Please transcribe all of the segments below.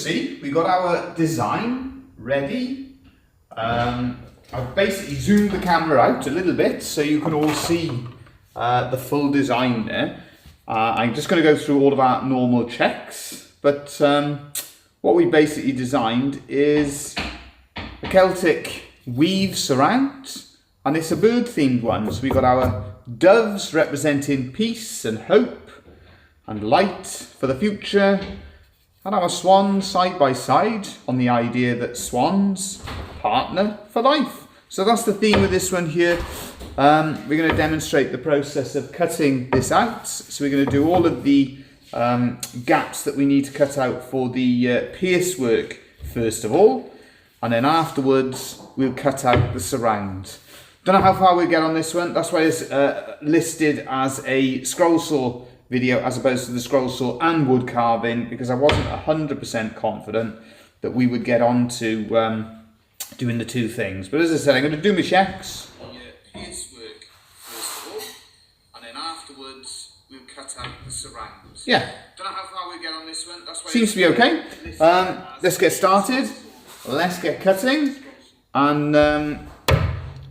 see, we got our design ready. I've basically zoomed the camera out a little bit so you can all see the full design there. I'm just going to go through all of our normal checks, but what we basically designed is a Celtic weave surround, and it's a bird themed one. So we've got our doves representing peace and hope and light for the future, and our swans side by side on the idea that swans partner for life. So that's the theme of this one here. We're going to demonstrate the process of cutting this out. So we're going to do all of the gaps that we need to cut out for the pierce work first of all, and then afterwards we'll cut out the surround. Don't know how far we'll get on this one. That's why it's listed as a scroll saw video as opposed to the scroll saw and wood carving, because I wasn't 100% confident that we would get on to doing the two things. But as I said, I'm going to do my checks. Pierce work first of all, and then afterwards we'll cut out the surround. Yeah. Don't know how far we get on this one. That's why seems to be okay. Let's get started. Let's get cutting. And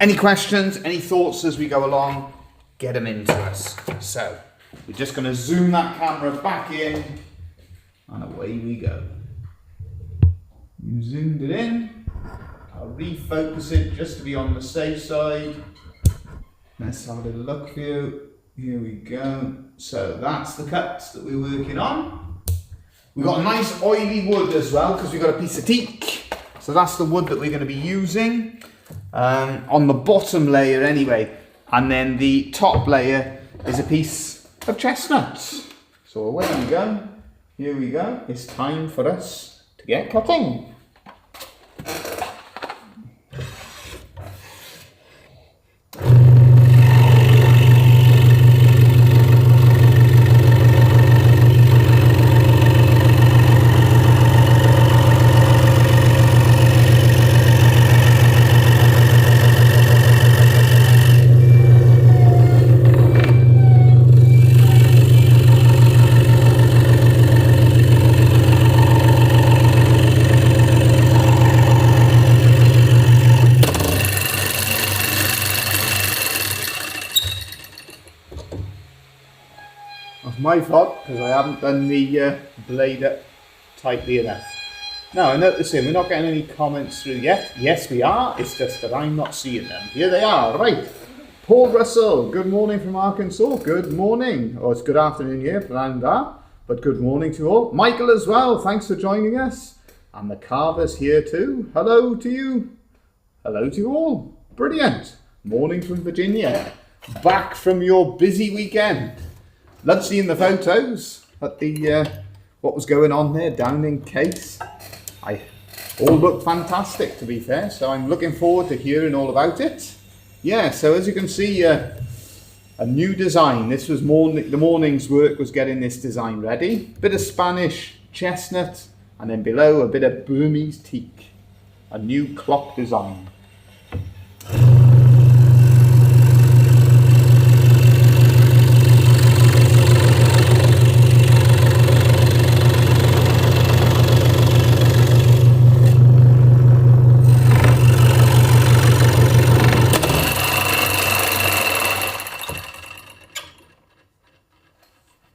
any questions, any thoughts as we go along, get them into us. So we're just going to zoom that camera back in, and away we go. You zoomed it in. I'll refocus it just to be on the safe side. Let's have a little look for you. Here we go. So that's the cuts that we're working on. We've got a nice oily wood as well, because we've got a piece of teak. So that's the wood that we're going to be using on the bottom layer anyway. And then the top layer is a piece of chestnut. So away we go. Here we go. It's time for us to get cutting. My fault, because I haven't done the blade up tightly enough. Now I notice we're not getting any comments through yet. Yes we are, it's just that I'm not seeing them. Here they are, right. Paul Russell, good morning from Arkansas. Good morning, or it's good afternoon here for Landa, but good morning to all. Michael as well, thanks for joining us. And the carver's here too. Hello to you. Hello to you all. Brilliant. Morning from Virginia. Back from your busy weekend. Love seeing the photos at the what was going on there down in Case. All look fantastic, to be fair, so I'm looking forward to hearing all about it. Yeah, so as you can see, a new design. This was the morning's work was getting this design ready. Bit of Spanish chestnut, and then below a bit of Burmese teak. A new clock design.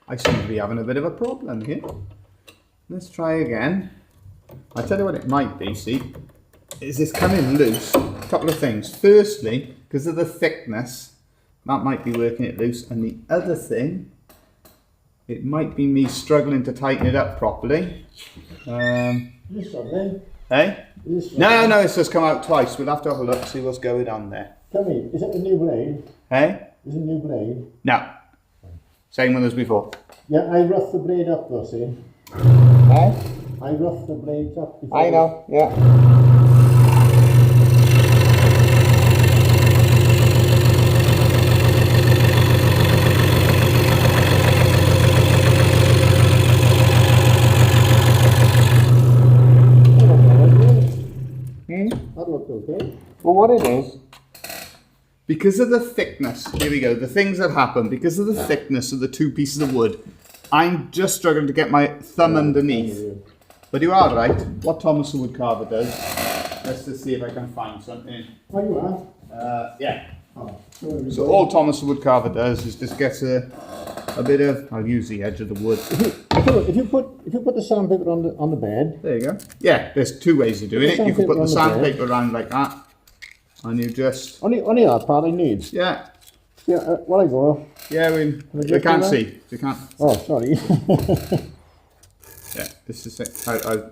I seem to be having a bit of a problem here. Let's try again. I'll tell you what it might be, see, is this coming loose. A couple of things. Firstly, because of the thickness, that might be working it loose. And the other thing, it might be me struggling to tighten it up properly. This one then? Hey? This one. No, it's just come out twice. We'll have to have a look, see what's going on there. Tell me, is it the new blade? Hey? Is it a new blade? No. Same one as before. Yeah, I roughed the blade up though, see? Hey? I roughed the blades up before. I know, yeah. That looked okay. Well, what it is, because of the thickness, here we go, the things that happen, because of the thickness of the two pieces of wood, I'm just struggling to get my thumb underneath. But you are right. What Thomas wood carver does, let's just see if I can find something. Oh, you are? Yeah. Oh, sorry. So all Thomas wood carver does is just get a bit of, I'll use the edge of the wood. If you put the sandpaper on the bed. There you go. Yeah, there's two ways of doing it. You can put the sandpaper around like that, and you just... Only that part I need. Yeah. Yeah, what I go. Yeah, we can't see. You can't. Oh, sorry. Yeah, this is it.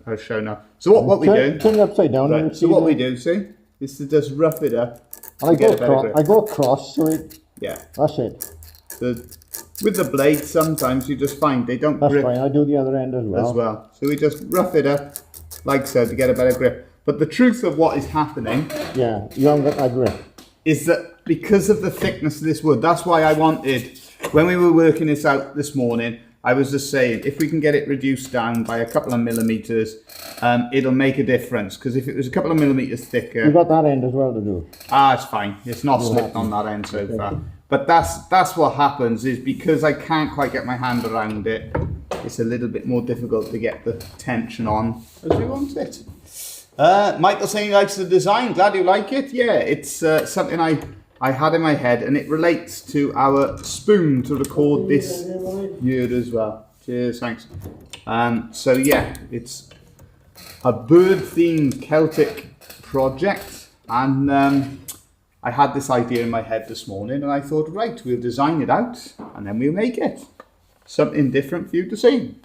I'll show now. So what we do... Turn it upside down. Right, so what we do, see, is to just rough it up. And I go across, so it... Yeah. That's it. With the blade, sometimes you just find they don't grip. That's fine, I do the other end as well. So we just rough it up, like so, to get a better grip. But the truth of what is happening... Yeah, you haven't got that grip. ...is that because of the thickness of this wood, that's why I wanted, when we were working this out this morning, I was just saying, if we can get it reduced down by a couple of millimetres, it'll make a difference. Because if it was a couple of millimetres thicker... You've got that end as well to do. It's fine. It's not slipped on that end so far. But that's what happens, is because I can't quite get my hand around it, it's a little bit more difficult to get the tension on as we want it. Michael saying he likes the design. Glad you like it. Yeah, it's something I had in my head, and it relates to our spoon to record this year as well. Cheers, thanks. So yeah, it's a bird-themed Celtic project, and I had this idea in my head this morning, and I thought, right, we'll design it out, and then we'll make it. Something different for you to see.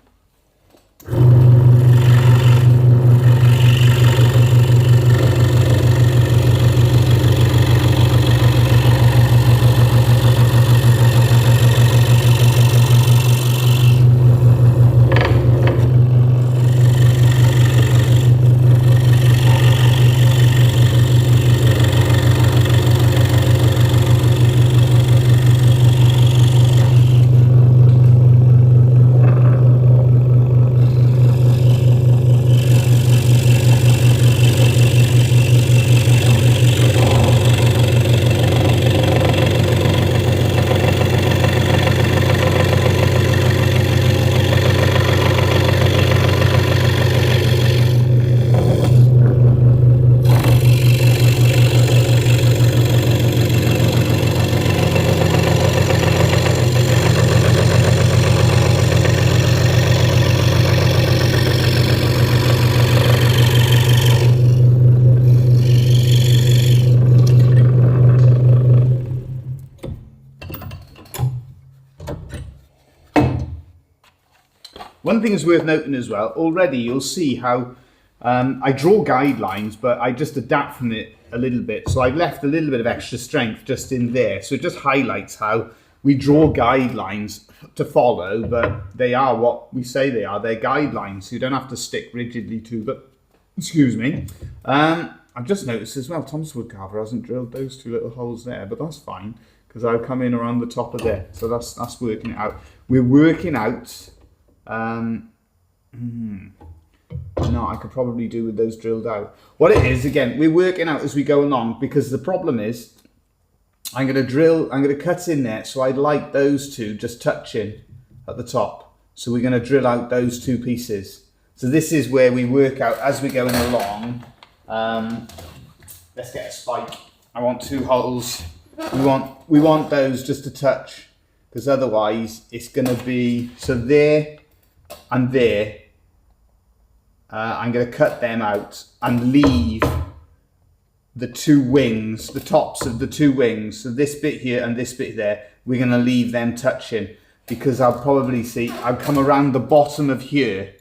One thing is worth noting as well, already you'll see how I draw guidelines, but I just adapt from it a little bit. So I've left a little bit of extra strength just in there. So it just highlights how we draw guidelines to follow, but they are what we say they are. They're guidelines, so you don't have to stick rigidly to them. Excuse me. I've just noticed as well, Thomas wood carver hasn't drilled those two little holes there, but that's fine, because I'll come in around the top of there. So that's working it out. We're working out... No, I could probably do with those drilled out. What it is, again, we're working out as we go along, because the problem is I'm going to cut in there, so I'd like those two just touching at the top. So we're going to drill out those two pieces. So this is where we work out as we're going along. Let's get a spike. I want two holes. We want those just to touch, because otherwise it's going to be, so there and there. I'm going to cut them out and leave the two wings, the tops of the two wings, so this bit here and this bit there, we're going to leave them touching, because I'll probably see, I'll come around the bottom of here,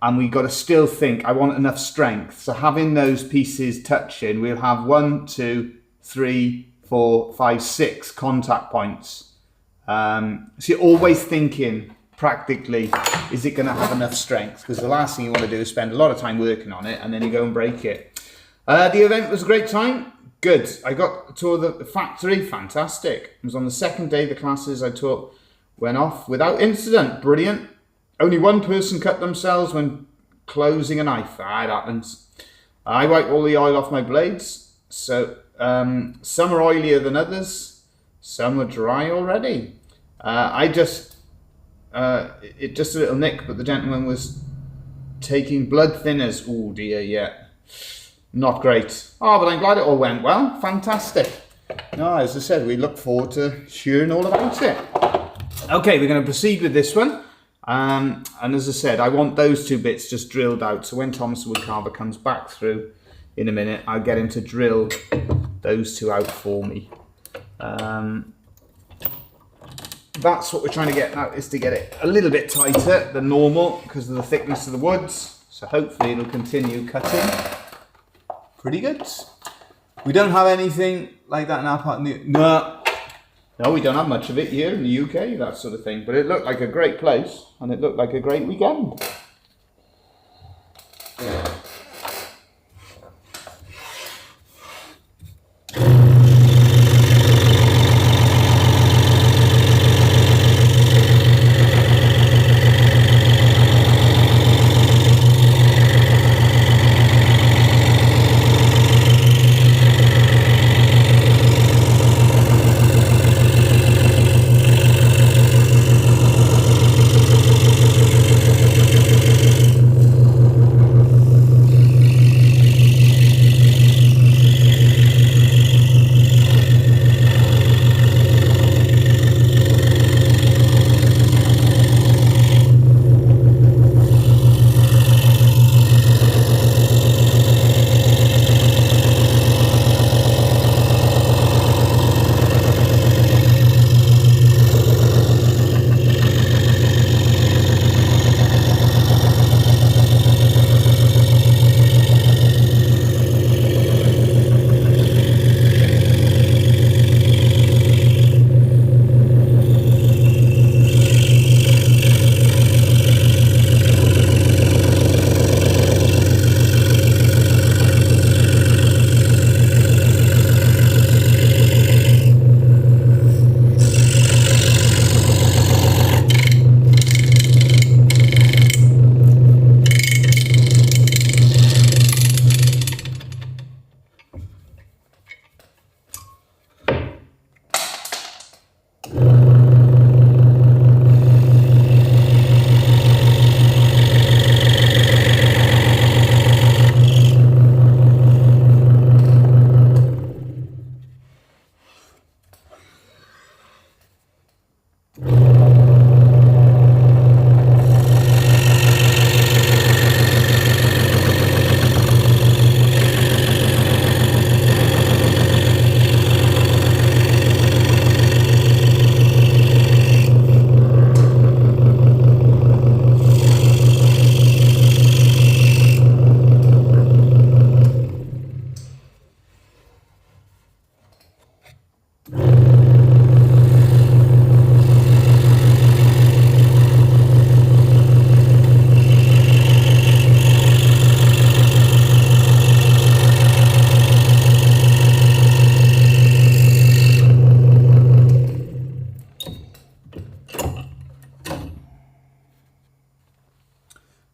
and we've got to still think, I want enough strength. So having those pieces touching, we'll have 1, 2, 3, 4, 5, 6 contact points. So you're always thinking, practically, is it going to have enough strength? Because the last thing you want to do is spend a lot of time working on it and then you go and break it. The event was a great time. Good. I got a tour of the factory. Fantastic. It was on the second day the classes I taught went off without incident. Brilliant. Only one person cut themselves when closing a knife. That happens. I wiped all the oil off my blades. So some are oilier than others. Some are dry already. It just a little nick, but the gentleman was taking blood thinners. Oh dear, yeah. Not great. Oh, but I'm glad it all went well. Fantastic. No, as I said, we look forward to hearing all about it. Okay, we're going to proceed with this one. And as I said, I want those two bits just drilled out. So when Thomas the Woodcarver comes back through in a minute, I'll get him to drill those two out for me. That's what we're trying to get now, is to get it a little bit tighter than normal because of the thickness of the woods. So hopefully it'll continue cutting pretty good. We don't have anything like that in our part. No, we don't have much of it here in the UK, that sort of thing. But it looked like a great place and it looked like a great weekend.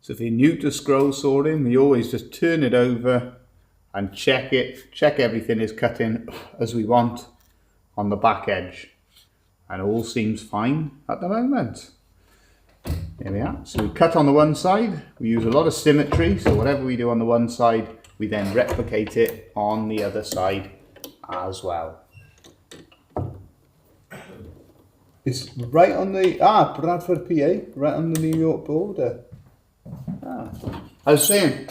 So if you're new to scroll sawing, you always just turn it over and check everything is cutting as we want on the back edge. And all seems fine at the moment. There we are. So we cut on the one side, we use a lot of symmetry, so whatever we do on the one side, we then replicate it on the other side as well. It's right on the, Bradford PA, right on the New York border. I was saying,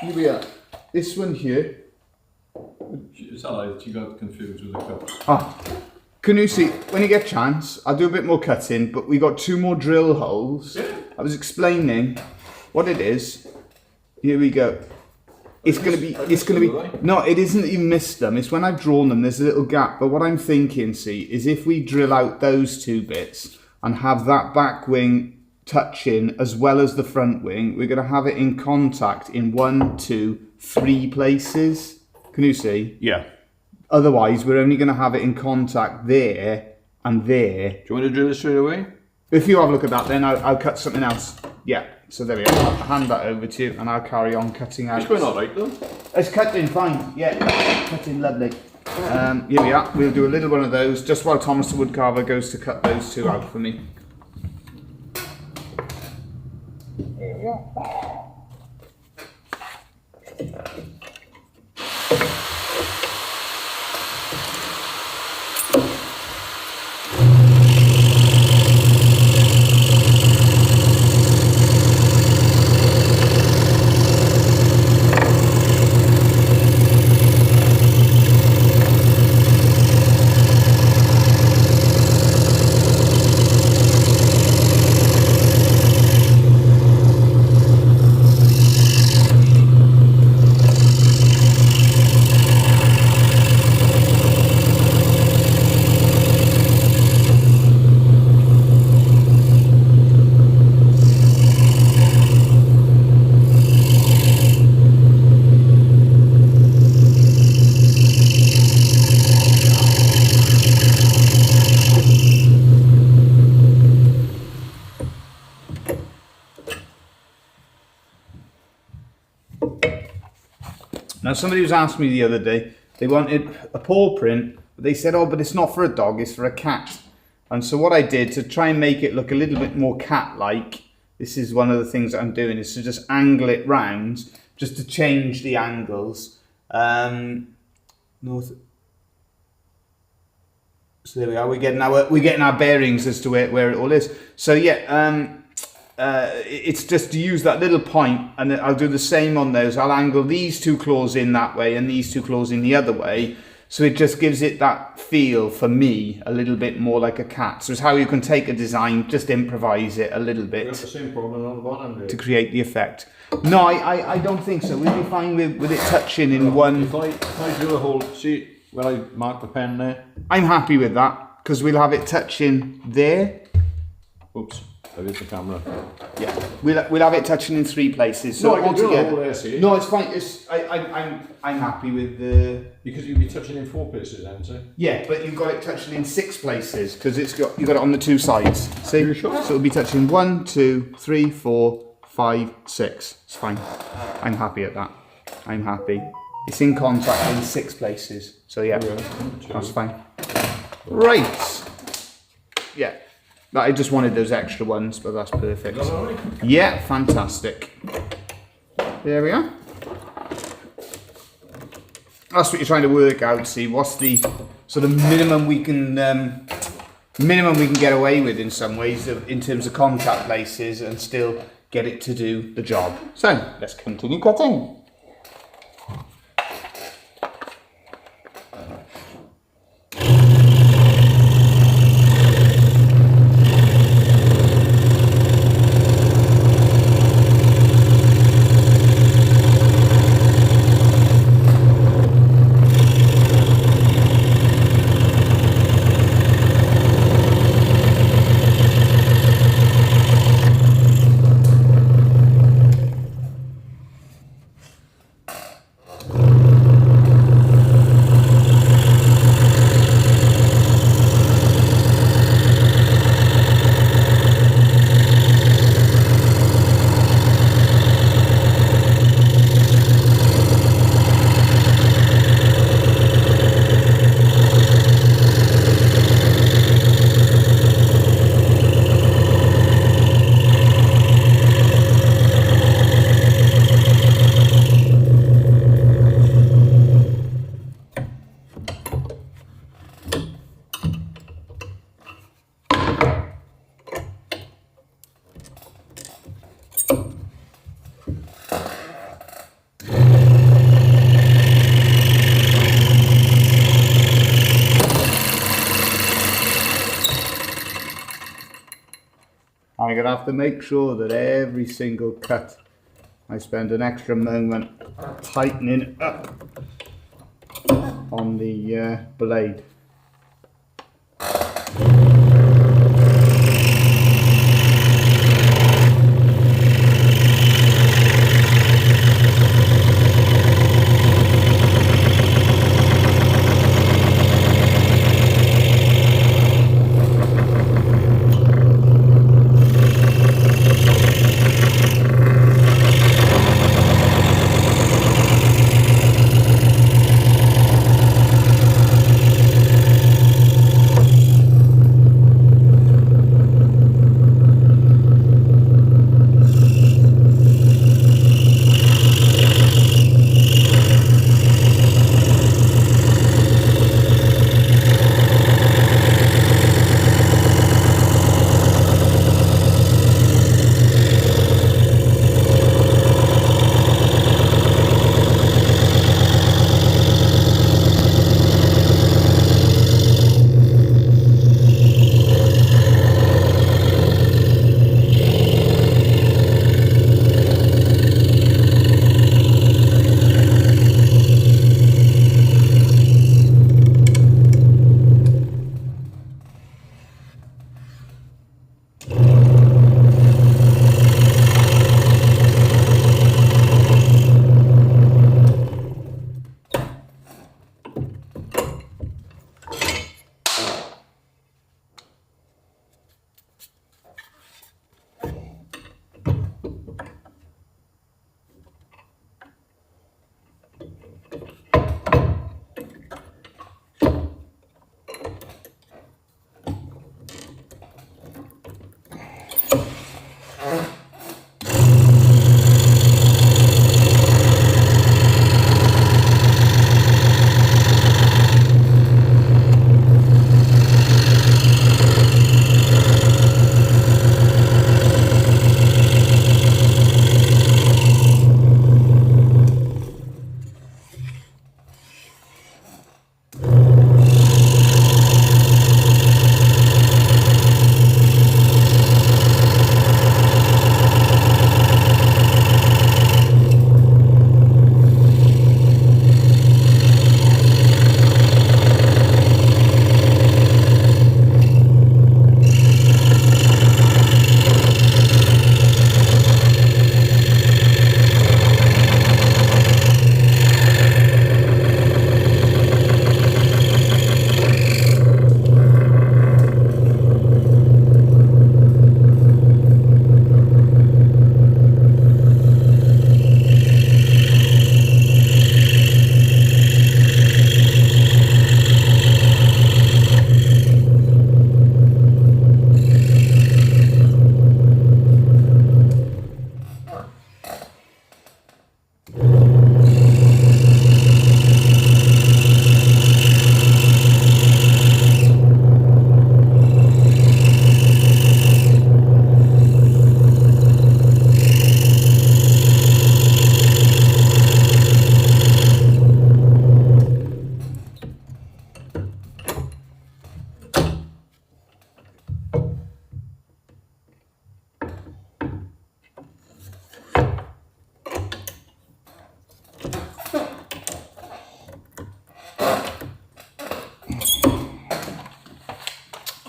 here we are, this one here. It's alright, you got confused with the cut. Can you see, when you get a chance, I'll do a bit more cutting, but we got 2 more drill holes. Yeah. I was explaining what it is. Here we go. It's going to be, no, it isn't that you missed them. It's when I've drawn them, there's a little gap. But what I'm thinking, see, is if we drill out those 2 bits and have that back wing touching as well as the front wing, we're going to have it in contact in 1, 2, 3 places. Can you see? Yeah. Otherwise, we're only going to have it in contact there and there. Do you want to drill it straight away? If you have a look at that, then I'll cut something else. Yeah, so there we are. I'll hand that over to you and I'll carry on cutting out. It's going alright though. It's cutting fine. Yeah, cutting lovely. Here we are. We'll do a little one of those just while Thomas the Woodcarver goes to cut those 2 out for me. There we go. Now somebody was asking me the other day, they wanted a paw print, but they said, oh, but it's not for a dog, it's for a cat. And so what I did to try and make it look a little bit more cat-like, this is one of the things that I'm doing, is to just angle it round, just to change the angles. North. So there we are, we're getting our bearings as to where it all is. So yeah, it's just to use that little point, and I'll do the same on those. I'll angle these two claws in that way and these two claws in the other way, so it just gives it that feel for me a little bit more like a cat. So it's how you can take a design, just improvise it a little bit. You got the same problem on the bottom, to create the effect. No, I don't think so. We'll be fine with it touching in one. If I do a whole, see where I mark the pen there? I'm happy with that, because we'll have it touching there. Oops, I hit the camera. Yeah, we'll have it touching in 3 places. So No, I can do a altogether, whole there, see? no, it's fine. I'm happy with the. Because you'll be touching in 4 places then, see? Yeah, but you've got it touching in 6 places because you've got it on the 2 sides. See? You sure? So it'll be touching 1, 2, 3, 4, 5, 6. It's fine. I'm happy at that. I'm happy. It's in contact in 6 places. So yeah, that's fine. Right. Yeah. I just wanted those extra ones, but that's perfect. Is that all right? Yeah, fantastic. There we are. That's what you're trying to work out. See, what's the sort of minimum we can get away with in some ways in terms of contact places and still get it to do the job. So let's continue cutting. I'm going to have to make sure that every single cut I spend an extra moment tightening up on the blade.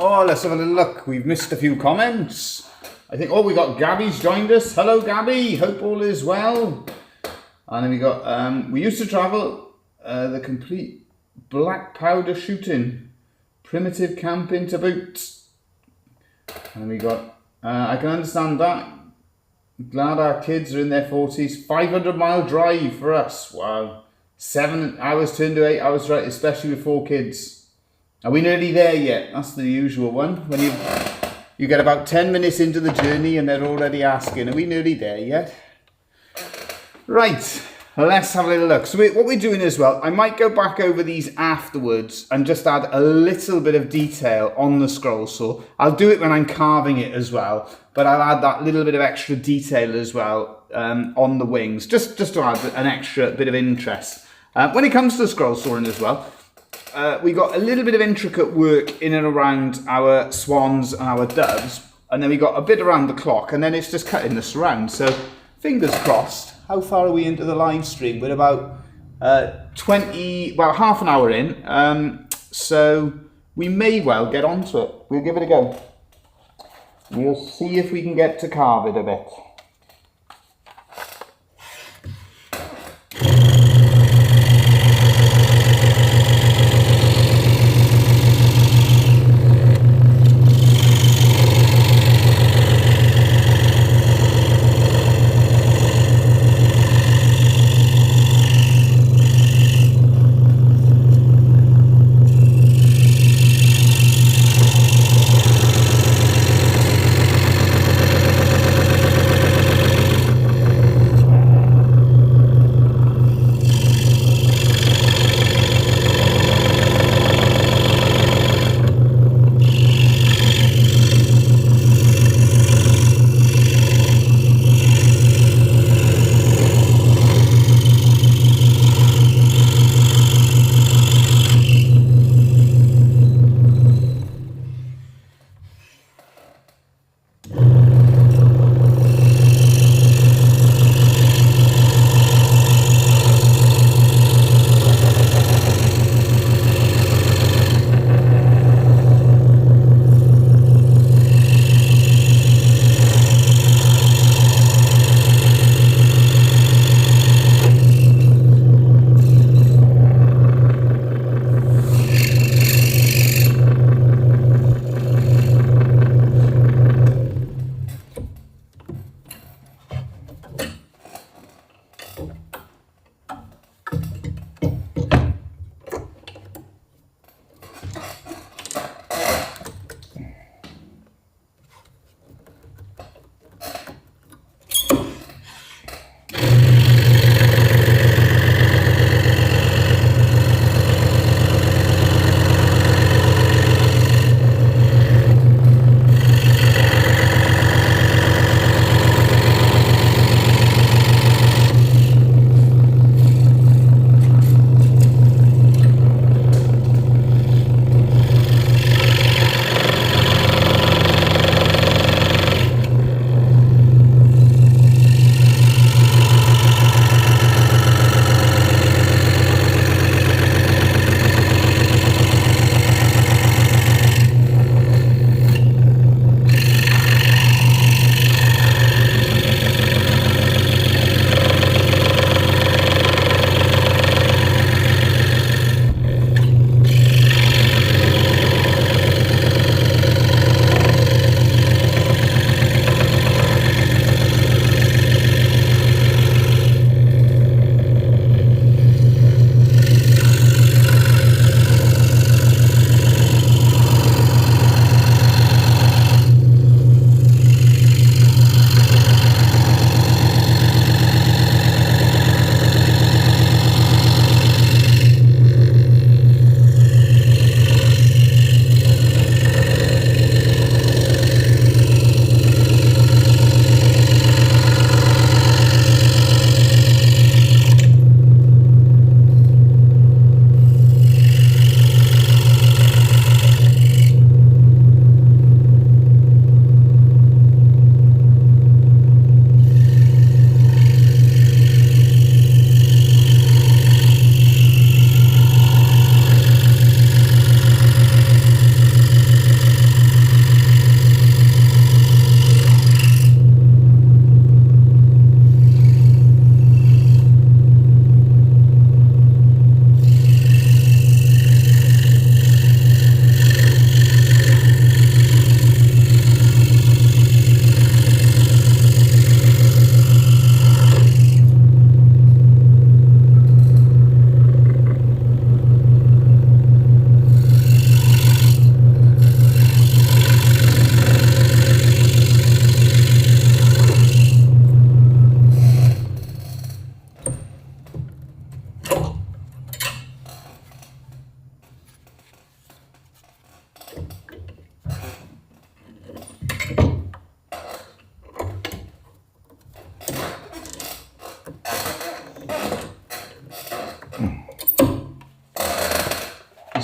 Oh, let's have a little look. We've missed a few comments. I think, oh, we got Gabby's joined us. Hello, Gabby. Hope all is well. And then we got, we used to travel the complete black powder shooting, primitive camping to boot. And we got, I can understand that. Glad our kids are in their 40s. 500-mile drive for us. Wow. 7 hours turned to 8 hours, right? Especially with 4 kids. Are we nearly there yet? That's the usual one. When you get about 10 minutes into the journey and they're already asking, are we nearly there yet? Right. Let's have a little look. So what we're doing as well, I might go back over these afterwards and just add a little bit of detail on the scroll saw. I'll do it when I'm carving it as well, but I'll add that little bit of extra detail as well on the wings, just to add an extra bit of interest. When it comes to the scroll sawing as well, we got a little bit of intricate work in and around our swans and our doves, and then we got a bit around the clock, and then it's just cutting the surround. So fingers crossed. How far are we into the live stream? We're about half an hour in, so we may well get onto it. We'll give it a go. We'll see if we can get to carve it a bit.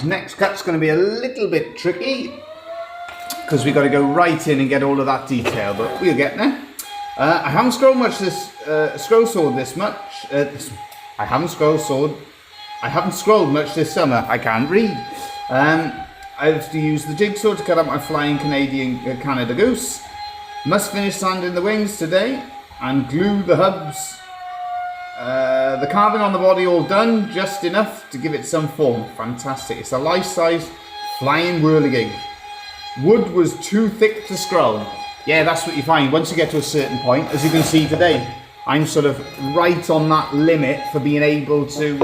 next cut's going to be a little bit tricky because we've got to go right in and get all of that detail, but we'll get there. I haven't scrolled much this scroll sword this much. I haven't scrolled much this summer. I can't read. I have to use the jigsaw to cut out my flying Canadian Canada goose. Must finish sanding the wings today and glue the hubs. The carving on the body all done, just enough to give it some form. Fantastic. It's a life-size flying whirligig. Wood was too thick to scroll. Yeah, that's what you find once you get to a certain point. As you can see today, I'm sort of right on that limit for being able to,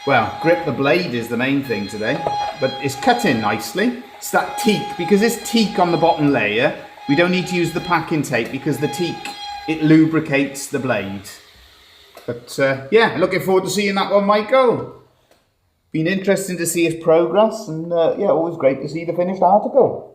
well, grip the blade is the main thing today. But it's cut in nicely. It's that teak. Because it's teak on the bottom layer, we don't need to use the packing tape because the teak, it lubricates the blade. But yeah, looking forward to seeing that one, Michael. Been interesting to see his progress, and yeah, always great to see the finished article.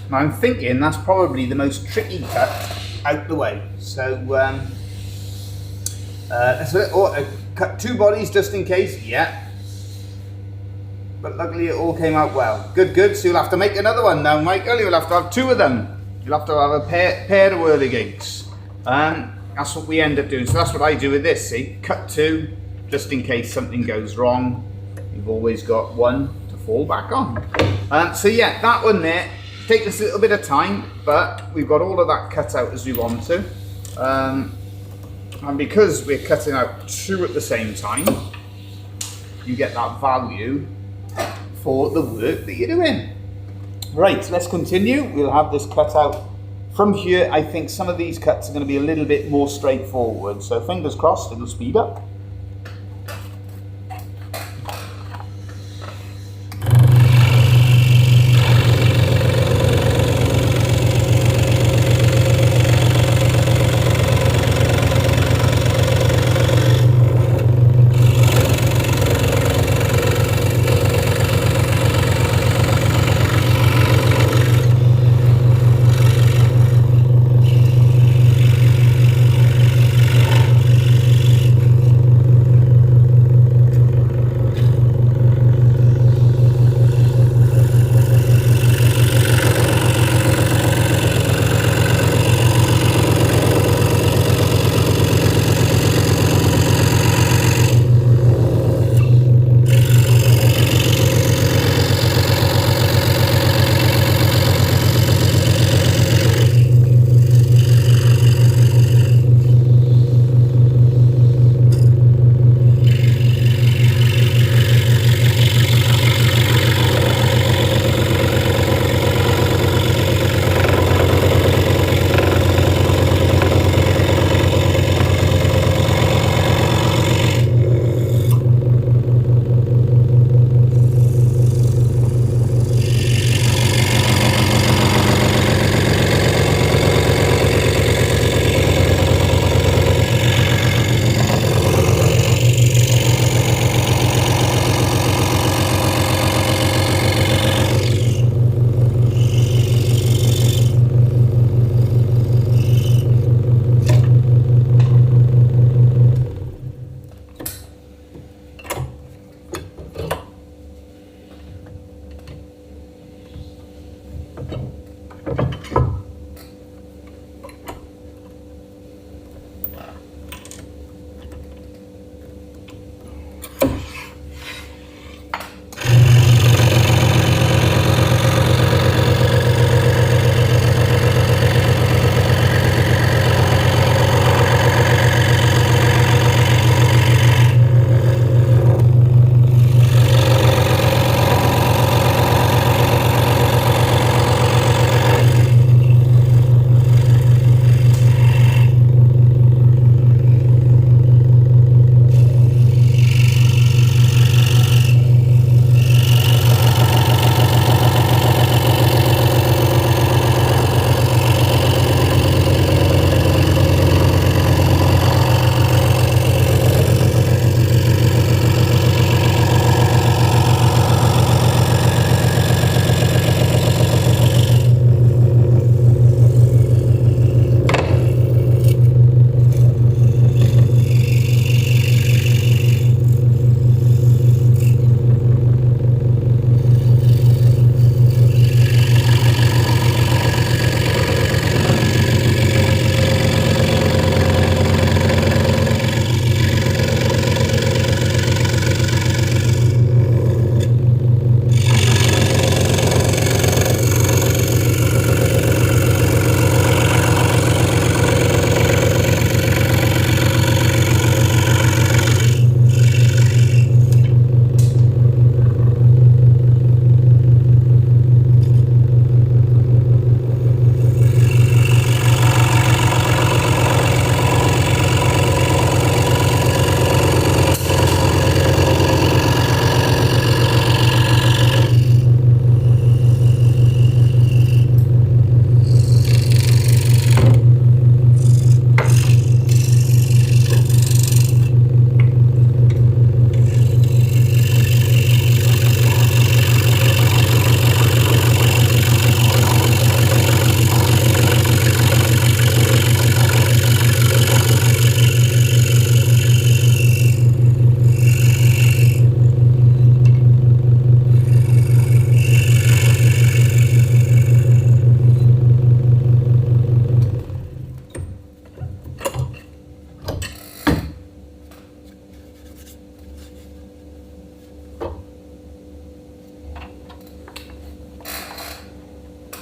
Now I'm thinking that's probably the most tricky cut out the way. So cut 2 bodies just in case. Yeah. But luckily it all came out well. Good, good. So you'll have to make another one now, Michael. You'll have to have 2 of them. You'll have to have a pair of whirligigs. That's what we end up doing. So that's what I do with this. See, cut 2, just in case something goes wrong. You've always got 1 to fall back on. So yeah, that one there takes us a little bit of time, but we've got all of that cut out as we want to. And because we're cutting out 2 at the same time, you get that value for the work that you're doing. Right, let's continue. We'll have this cut out. From here, I think some of these cuts are going to be a little bit more straightforward. So fingers crossed, it'll speed up.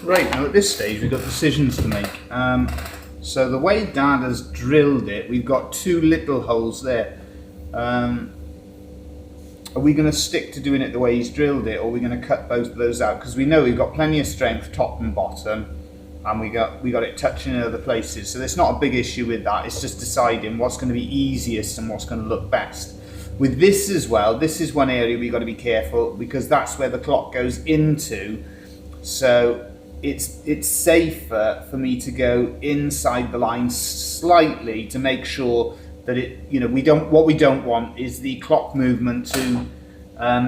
Right, now at this stage we've got decisions to make. So the way Dad has drilled it, we've got two little holes there. Are we going to stick to doing it the way he's drilled it, or are we going to cut both of those out? Because we know we've got plenty of strength top and bottom, and we got it touching in other places. So there's not a big issue with that. It's just deciding what's going to be easiest and what's going to look best. With this as well, this is one area we've got to be careful, because that's where the clock goes into. So it's safer for me to go inside the line slightly to make sure that it, you know, what we don't want is the clock movement to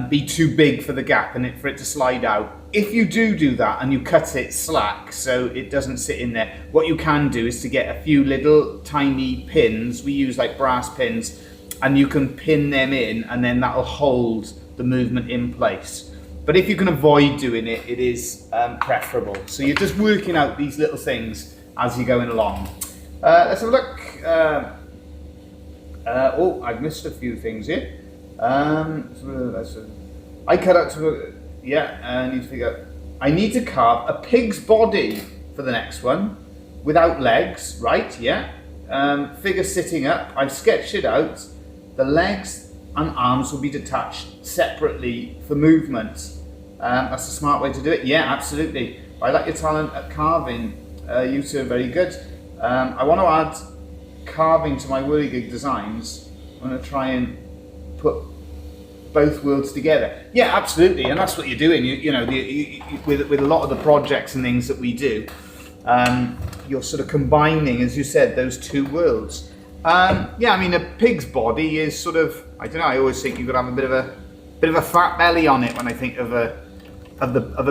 be too big for the gap and for it to slide out. If you do that and you cut it slack so it doesn't sit in there, what you can do is to get a few little tiny pins. We use like brass pins, and you can pin them in, and then that'll hold the movement in place. But if you can avoid doing it, it is preferable. So you're just working out these little things as you're going along. Let's have a look. Oh, I've missed a few things here. I cut out to, I need to figure out. I need to carve a pig's body for the next one without legs, right? Yeah. Figure sitting up. I've sketched it out. The legs and arms will be detached separately for movement. That's a smart way to do it. Yeah, absolutely. I like your talent at carving. You two are very good. I want to add carving to my whirligig designs. I'm going to try and put both worlds together. Yeah, absolutely, and that's what you're doing. You know, with a lot of the projects and things that we do, you're sort of combining, as you said, those two worlds. Yeah, I mean, a pig's body is sort of, I don't know, I always think you've got to have a bit of a fat belly on it when I think of a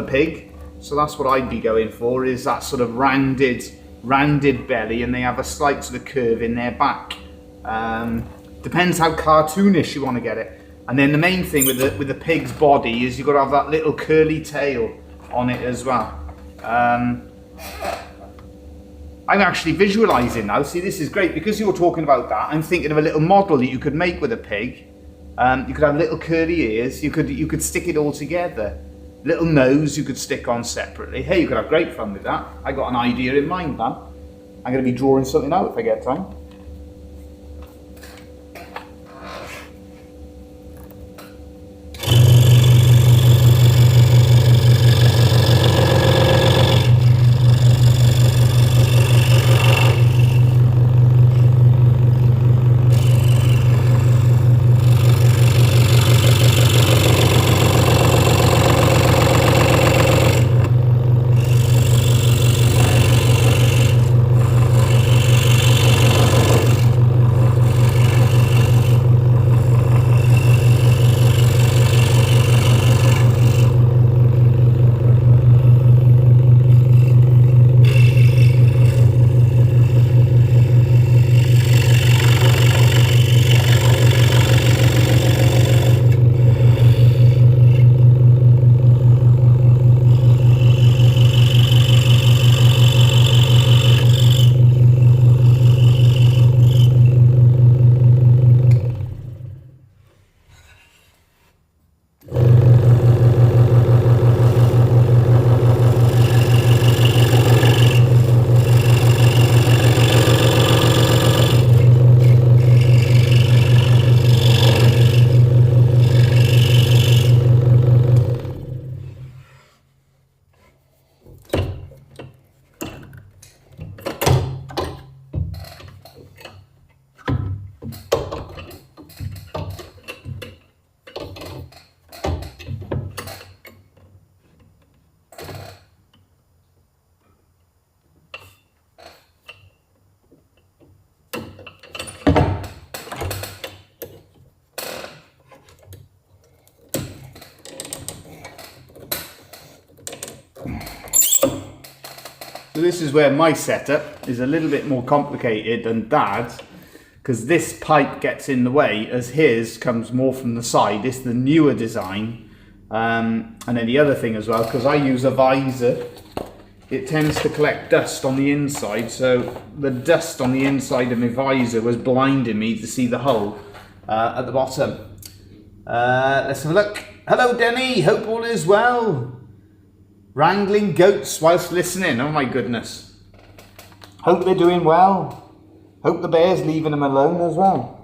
pig. So that's what I'd be going for, is that sort of rounded belly, and they have a slight sort of curve in their back. Depends how cartoonish you want to get it. And then the main thing with the pig's body is you've got to have that little curly tail on it as well. I'm actually visualizing now. See, this is great because you're talking about that. I'm thinking of a little model that you could make with a pig. You could have little curly ears. You could stick it all together. Little nose you could stick on separately. Hey, you could have great fun with that. I got an idea in mind, man. I'm going to be drawing something out if I get time. So this is where my setup is a little bit more complicated than Dad's, because this pipe gets in the way as his comes more from the side. It's the newer design. And then the other thing as well, because I use a visor, it tends to collect dust on the inside, so the dust on the inside of my visor was blinding me to see the hole at the bottom. Let's have a look. Hello Denny, hope all is well. Wrangling goats whilst listening. Oh my goodness. Hope they're doing well. Hope the bear's leaving them alone as well.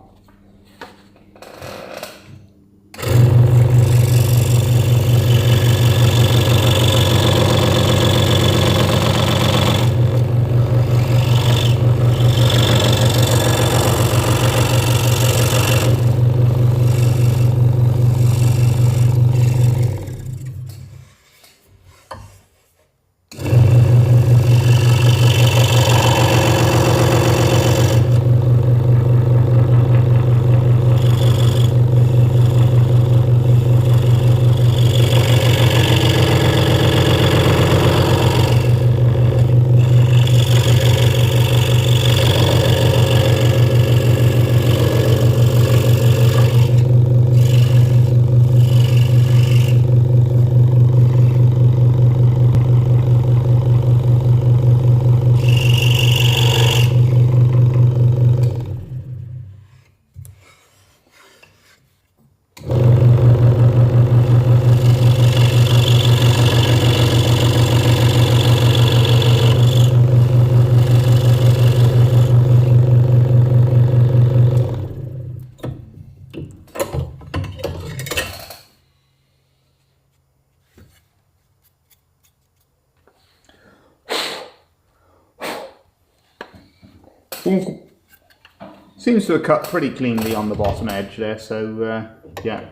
Seems to have cut pretty cleanly on the bottom edge there, so yeah,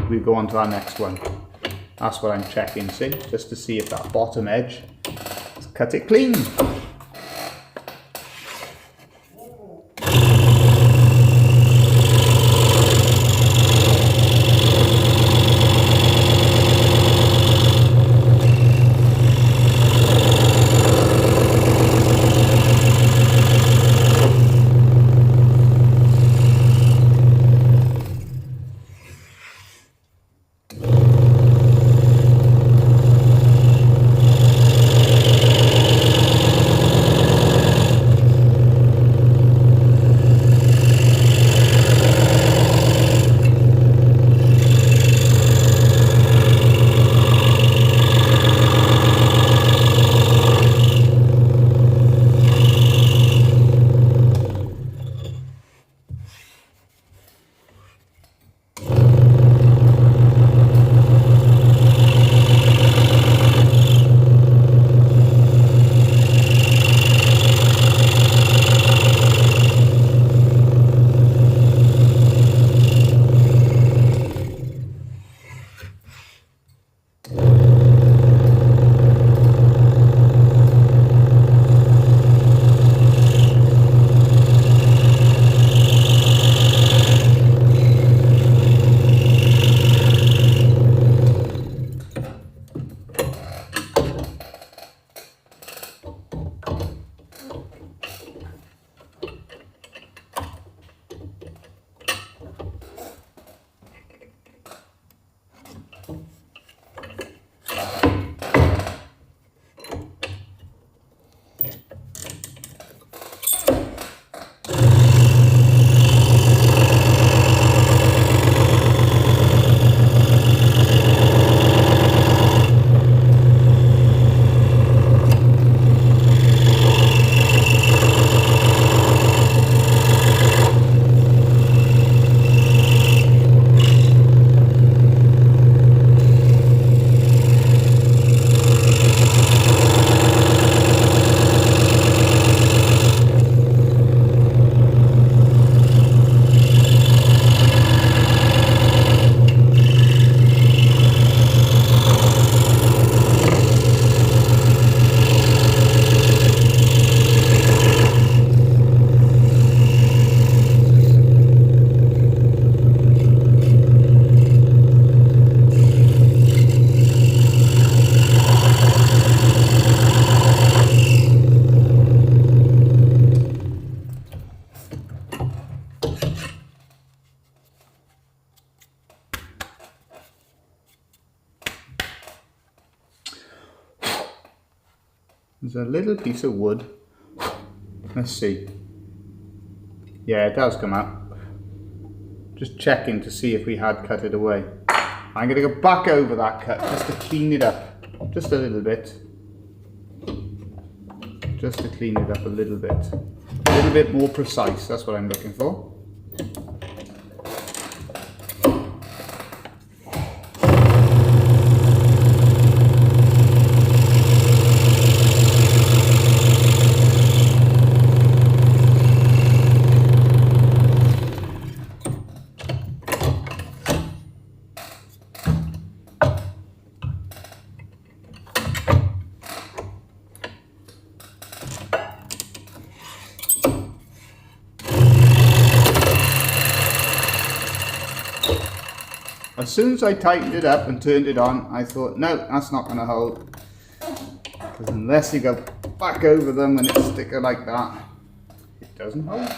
we go on to our next one. That's what I'm checking, see, just to see if that bottom edge has cut it clean. There's a little piece of wood. Let's see. Yeah, it does come out. Just checking to see if we had cut it away. I'm going to go back over that cut just to clean it up. just a little bit, just to clean it up a little bit more precise. That's what I'm looking for. As soon as I tightened it up and turned it on, I thought, no, that's not going to hold. Because unless you go back over them when it's thicker like that, it doesn't hold.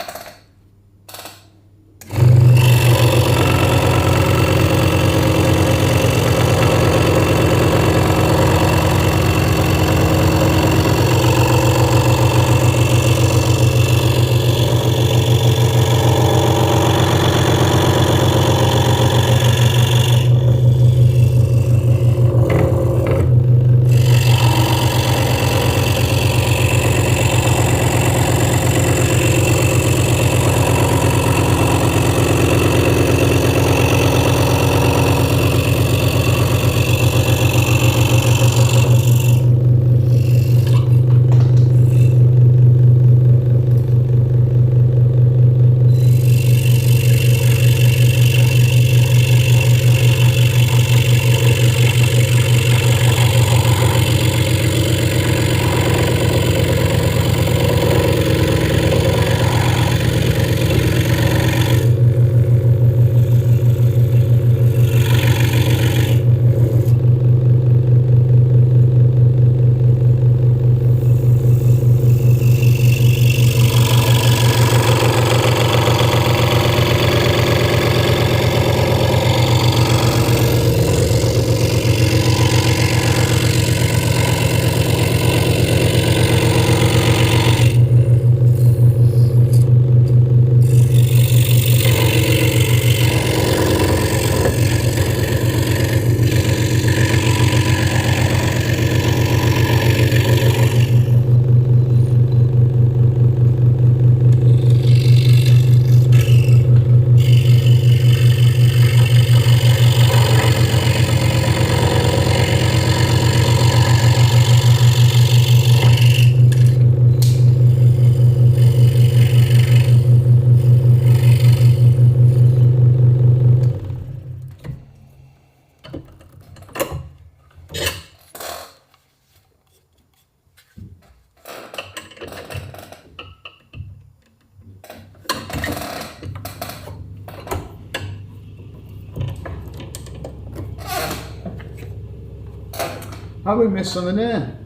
Have we missed something there?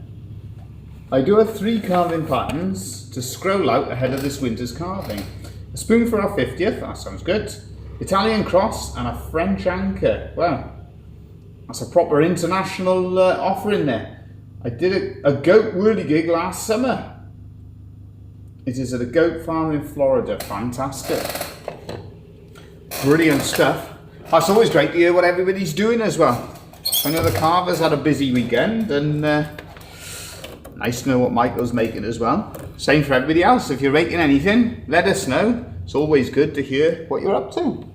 I do have 3 carving patterns to scroll out ahead of this winter's carving. A spoon for our 50th, that sounds good. Italian cross and a French anchor. Well, that's a proper international offering there. I did a goat whirligig last summer. It is at a goat farm in Florida. Fantastic. Brilliant stuff. It's always great to hear what everybody's doing as well. I know the carvers had a busy weekend, and nice to know what Michael's making as well. Same for everybody else. If you're making anything, let us know. It's always good to hear what you're up to.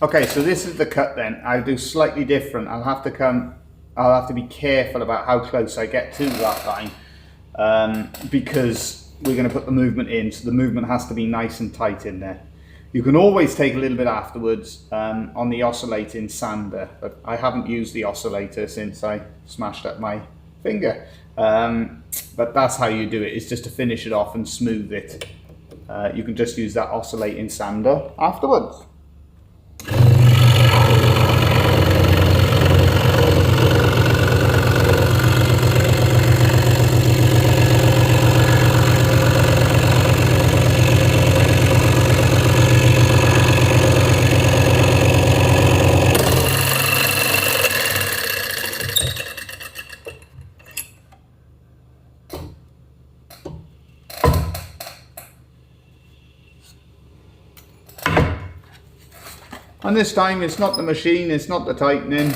Okay, so this is the cut then. I'll do slightly different. I'll have to be careful about how close I get to that line, because we're going to put the movement in, so the movement has to be nice and tight in there. You can always take a little bit afterwards on the oscillating sander, but I haven't used the oscillator since I smashed up my finger. But that's how you do it, is just to finish it off and smooth it. You can just use that oscillating sander afterwards. And this time it's not the machine, it's not the tightening,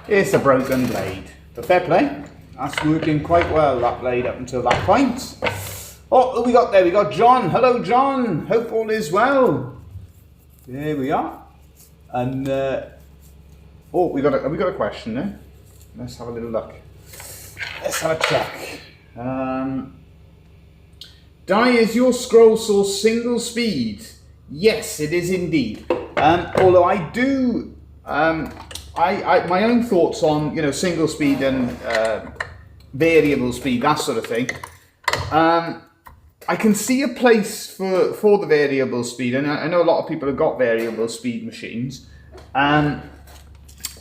it's a broken blade. But fair play, that's working quite well, that blade, up until that point. Oh, who we got there? We got John. Hello John, hope all is well. There we are. And oh, have we got a question there? Let's have a little look. Let's have a check. Di, is your scroll saw single speed? Yes, it is indeed. Although I do, my own thoughts on, you know, single speed and variable speed, that sort of thing. I can see a place for the variable speed, and I know a lot of people have got variable speed machines. Some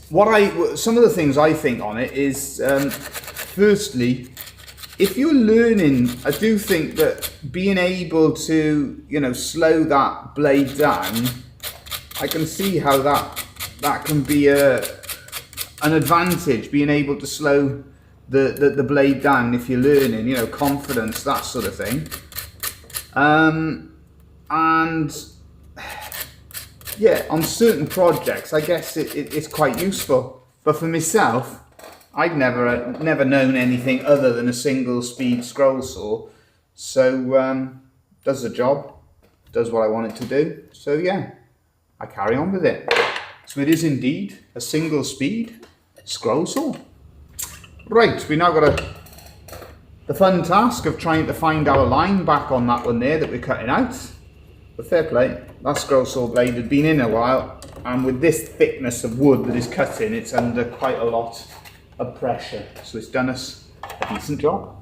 of the things I think on it is, firstly, if you're learning, I do think that being able to, you know, slow that blade down, I can see how that can be an advantage, being able to slow the blade down if you're learning, you know, confidence, that sort of thing. And yeah, on certain projects, I guess it's quite useful. But for myself, I've never known anything other than a single speed scroll saw. So does the job, does what I want it to do. So yeah, I carry on with it. So it is indeed a single speed scroll saw. Right, we now got the fun task of trying to find our line back on that one there that we're cutting out. But fair play, that scroll saw blade had been in a while, and with this thickness of wood that is cutting, it's under quite a lot of pressure. So it's done us a decent job.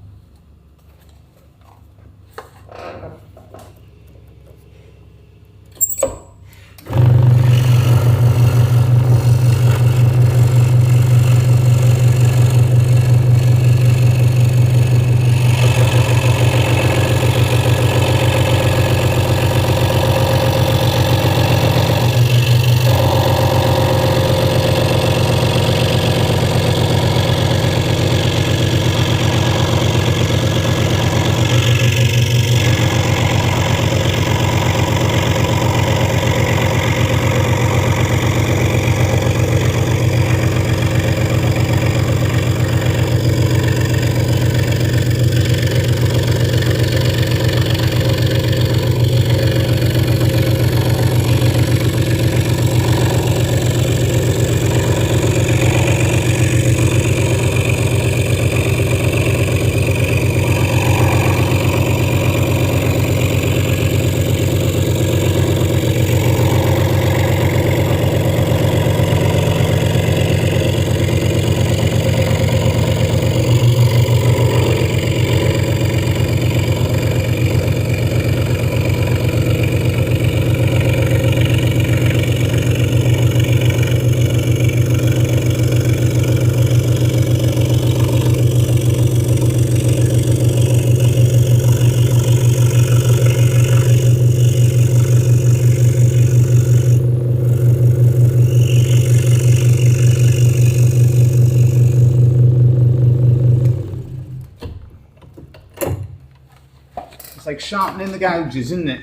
It's like sharpening the gouges, isn't it?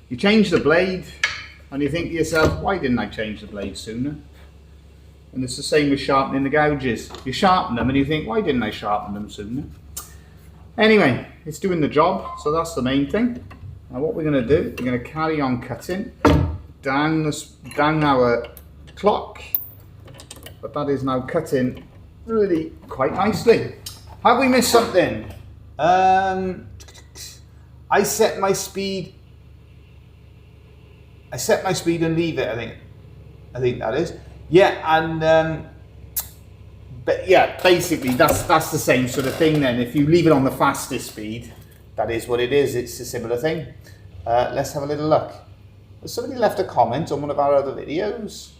You change the blade and you think to yourself, why didn't I change the blade sooner? And it's the same with sharpening the gouges. You sharpen them and you think, why didn't I sharpen them sooner? Anyway, it's doing the job, so that's the main thing. Now what we're going to do, we're going to carry on cutting down our clock, but that is now cutting really quite nicely. Have we missed something? I set my speed and leave it, I think that is. Yeah, and but yeah, basically that's the same sort of thing then. If you leave it on the fastest speed, that is what it is. It's a similar thing. Let's have a little look. Has somebody left a comment on one of our other videos?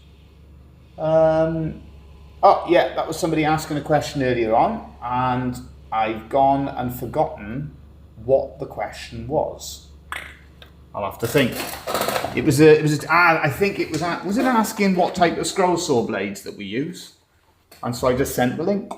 Oh yeah, that was somebody asking a question earlier on, and I've gone and forgotten what the question was. I'll have to think. I think it was it asking what type of scroll saw blades that we use? And so I just sent the link.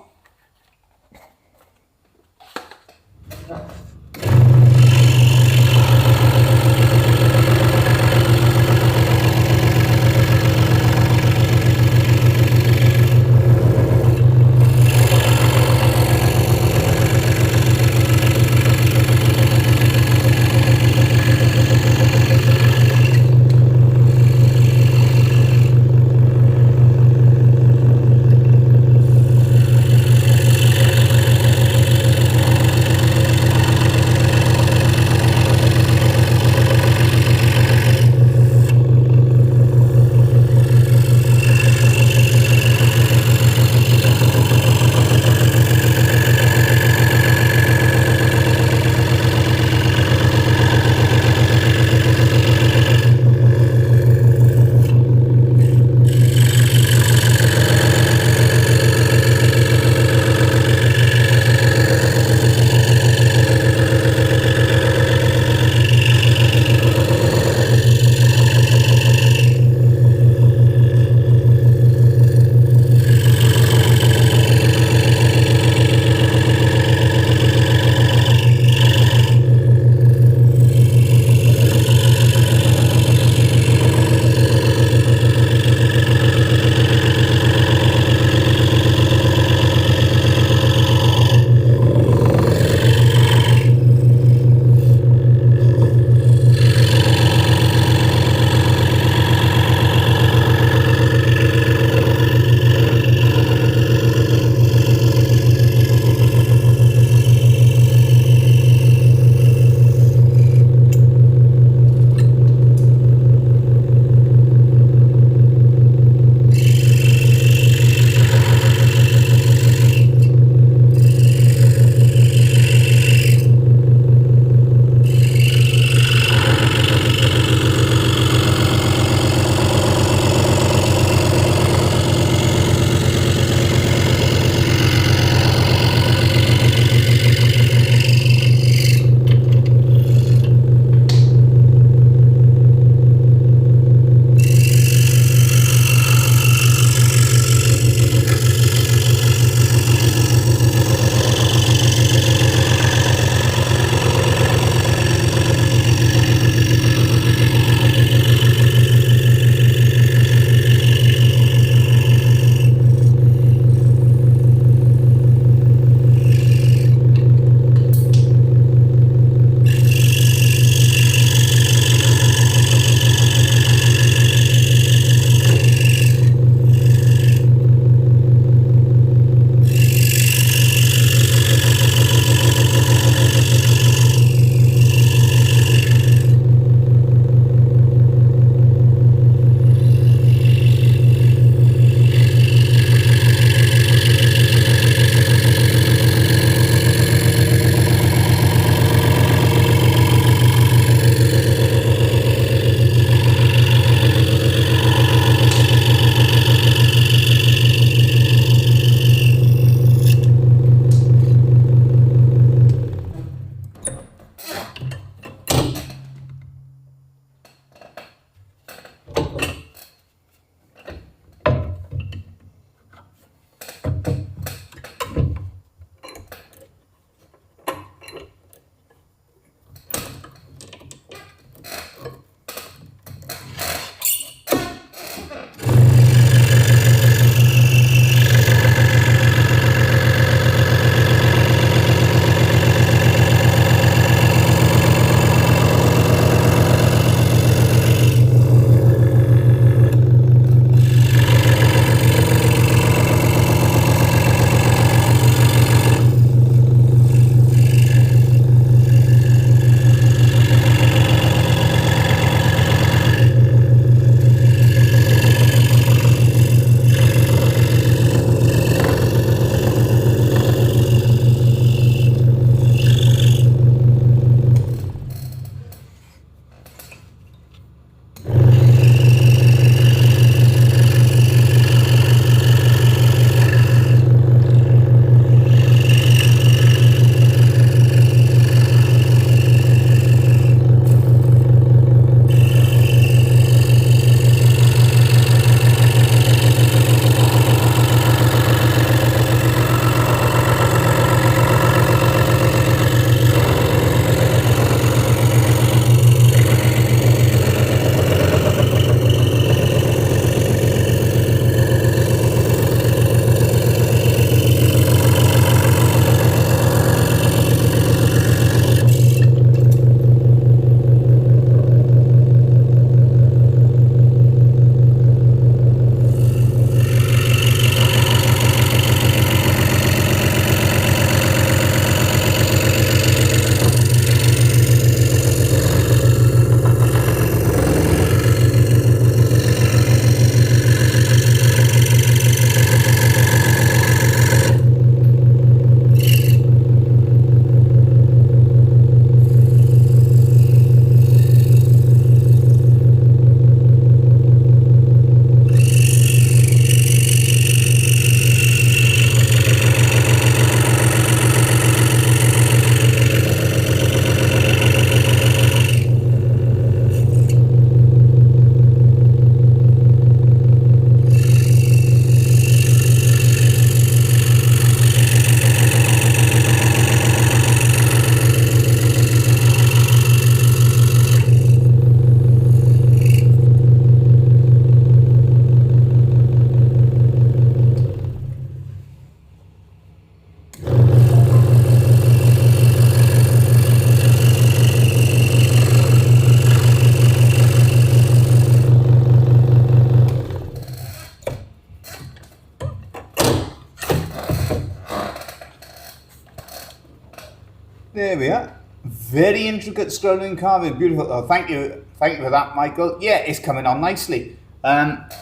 very intricate scrolling carving, beautiful. Oh, thank you for that, Michael. Yeah, it's coming on nicely.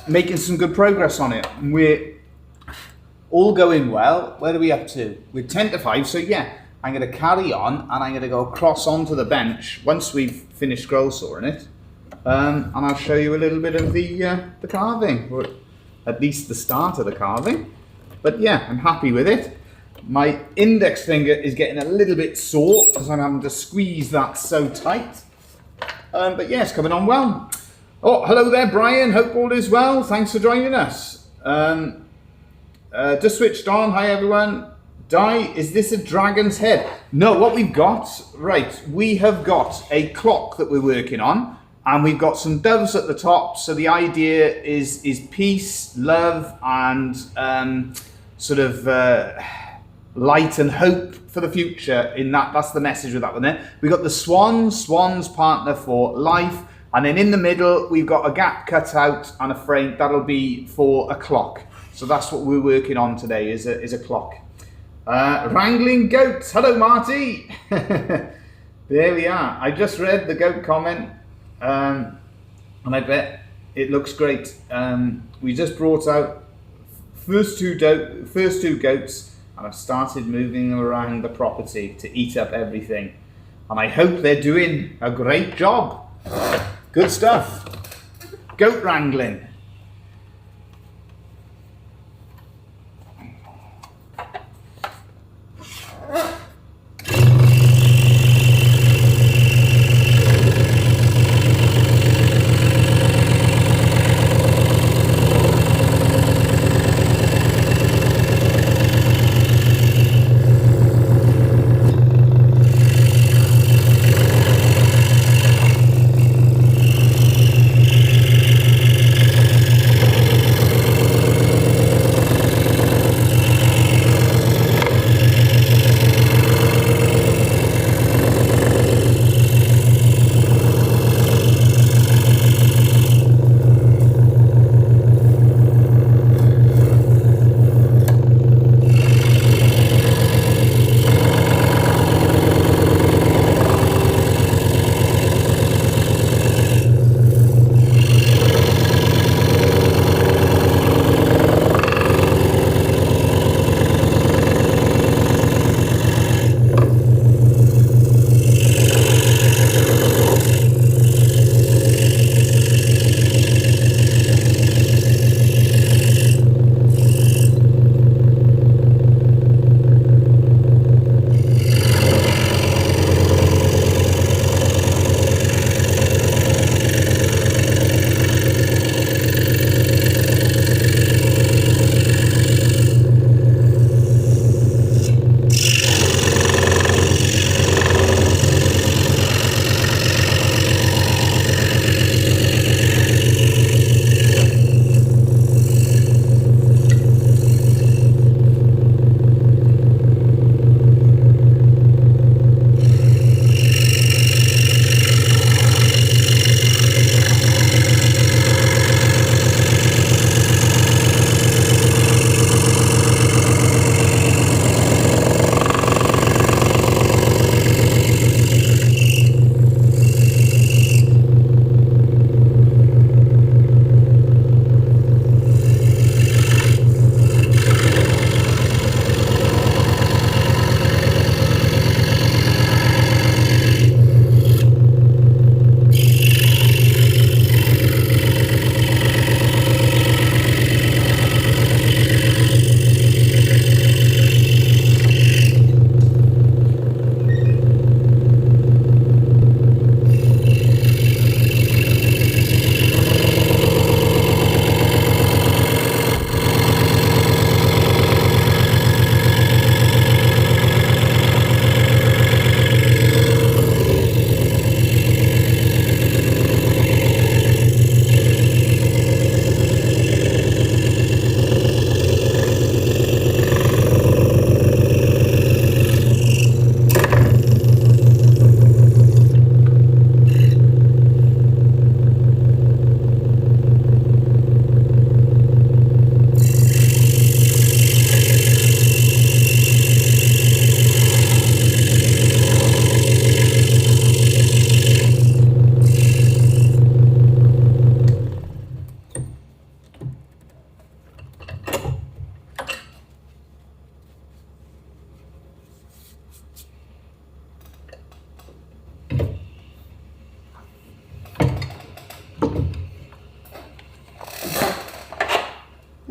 Making some good progress on it. We're all going well. Where are we up to? We're 10 to 5, so yeah, I'm going to carry on and I'm going to go across onto the bench once we've finished scroll sawing it. And I'll show you a little bit of the carving, or at least the start of the carving. But yeah, I'm happy with it. My index finger is getting a little bit sore because I'm having to squeeze that so tight. But yeah, it's coming on well. Oh, hello there, Brian. Hope all is well. Thanks for joining us. Just switched on. Hi, everyone. Di, is this a dragon's head? No, what we've got, right, we have got a clock that we're working on, and we've got some doves at the top. So the idea is peace, love, and sort of light and hope for the future. In that's the message with that one there. We've got the swan's partner for life, and then in the middle we've got a gap cut out and a frame that'll be for a clock. So that's what we're working on today, is a clock. Wrangling goats. Hello, Marty. There we are. I just read the goat comment, and I bet it looks great. We just brought out first two goats, and I've started moving them around the property to eat up everything. And I hope they're doing a great job. Good stuff. Goat wrangling.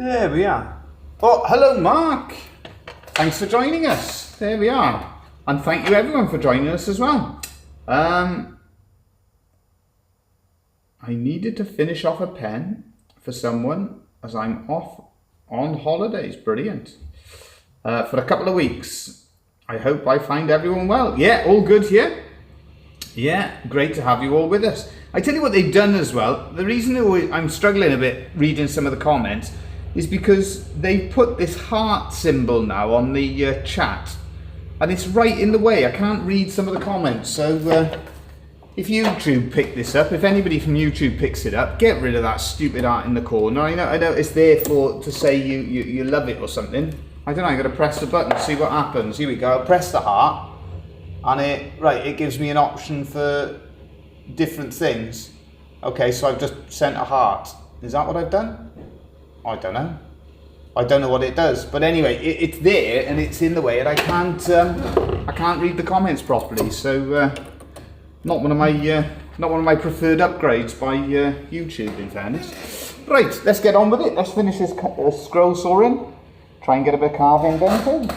There we are. Oh, hello Mark. Thanks for joining us. There we are. And thank you everyone for joining us as well. I needed to finish off a pen for someone as I'm off on holidays. Brilliant. For a couple of weeks. I hope I find everyone well. Yeah, all good here. Yeah, great to have you all with us. I tell you what they've done as well. The reason I'm struggling a bit reading some of the comments is because they've put this heart symbol now on the chat. And it's right in the way. I can't read some of the comments. So if YouTube pick this up, if anybody from YouTube picks it up, get rid of that stupid art in the corner. I know it's there to say you love it or something. I don't know, I'm going to press the button, see what happens. Here we go, press the heart. And it gives me an option for different things. Okay, so I've just sent a heart. Is that what I've done? I don't know. I don't know what it does. But anyway, it's there and it's in the way and I can't read the comments properly. So not one of my preferred upgrades by YouTube, in fairness. Right, let's get on with it. Let's finish this scroll sawing. Try and get a bit of carving done too.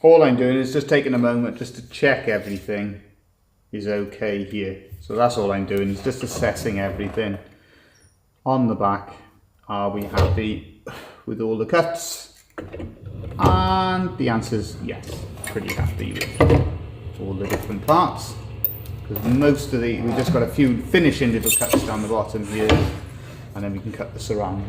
all I'm doing is just taking a moment just to check everything is okay here. So that's all I'm doing, is just assessing everything on the back. Are we happy with all the cuts? And the answer is yes, pretty happy with all the different parts. Because most of we just got a few finishing little cuts down the bottom here, and then we can cut the surround.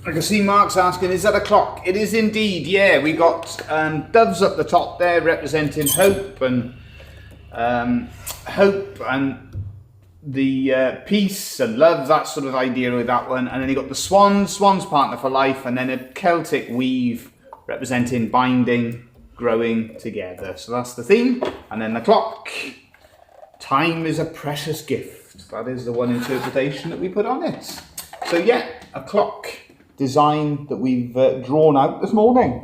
I can see Mark's asking, is that a clock? It is indeed, yeah. We got doves up the top there representing hope and the peace and love, that sort of idea with that one. And then you got the swan's partner for life, and then a Celtic weave representing binding, growing together. So that's the theme. And then the clock, time is a precious gift. That is the one interpretation that we put on it. So yeah, a clock design that we've drawn out this morning.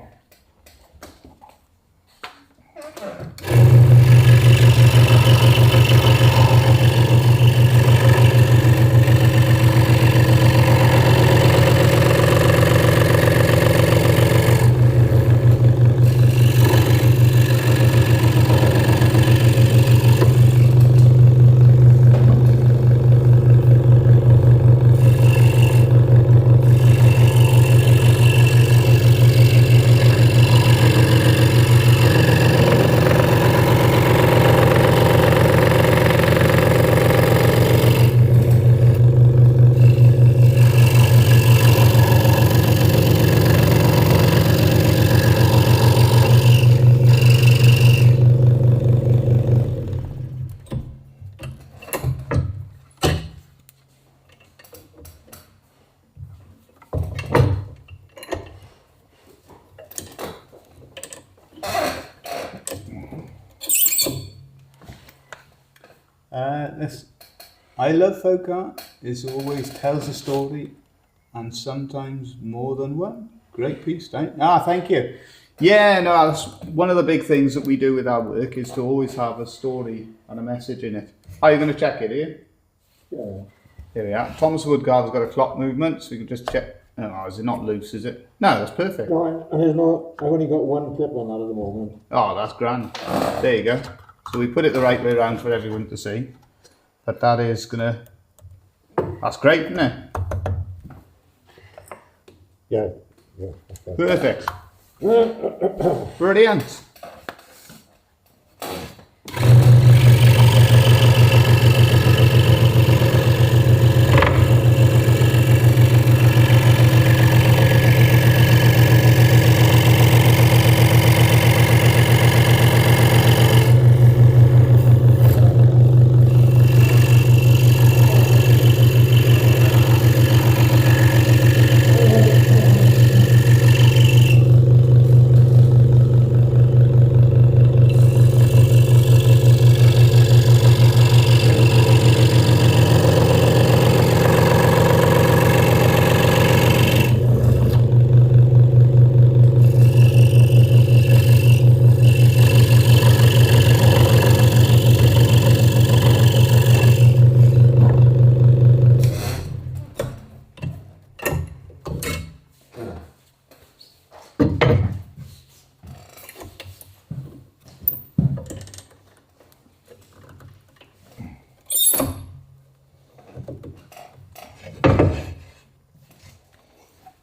I love folk art. It always tells a story, and sometimes more than one. Great piece, thank you. Yeah, no, that's one of the big things that we do with our work is to always have a story and a message in it. Are you going to check it, are you? Yeah. Here we are. Thomas Woodcarver's got a clock movement, so you can just check. Oh, is it not loose, is it? No, that's perfect. No, and there's no, I've only got one clip on that at the moment. Oh, that's grand. There you go. So we put it the right way around for everyone to see. But that is gonna, that's great, isn't it? Yeah. Perfect. Brilliant.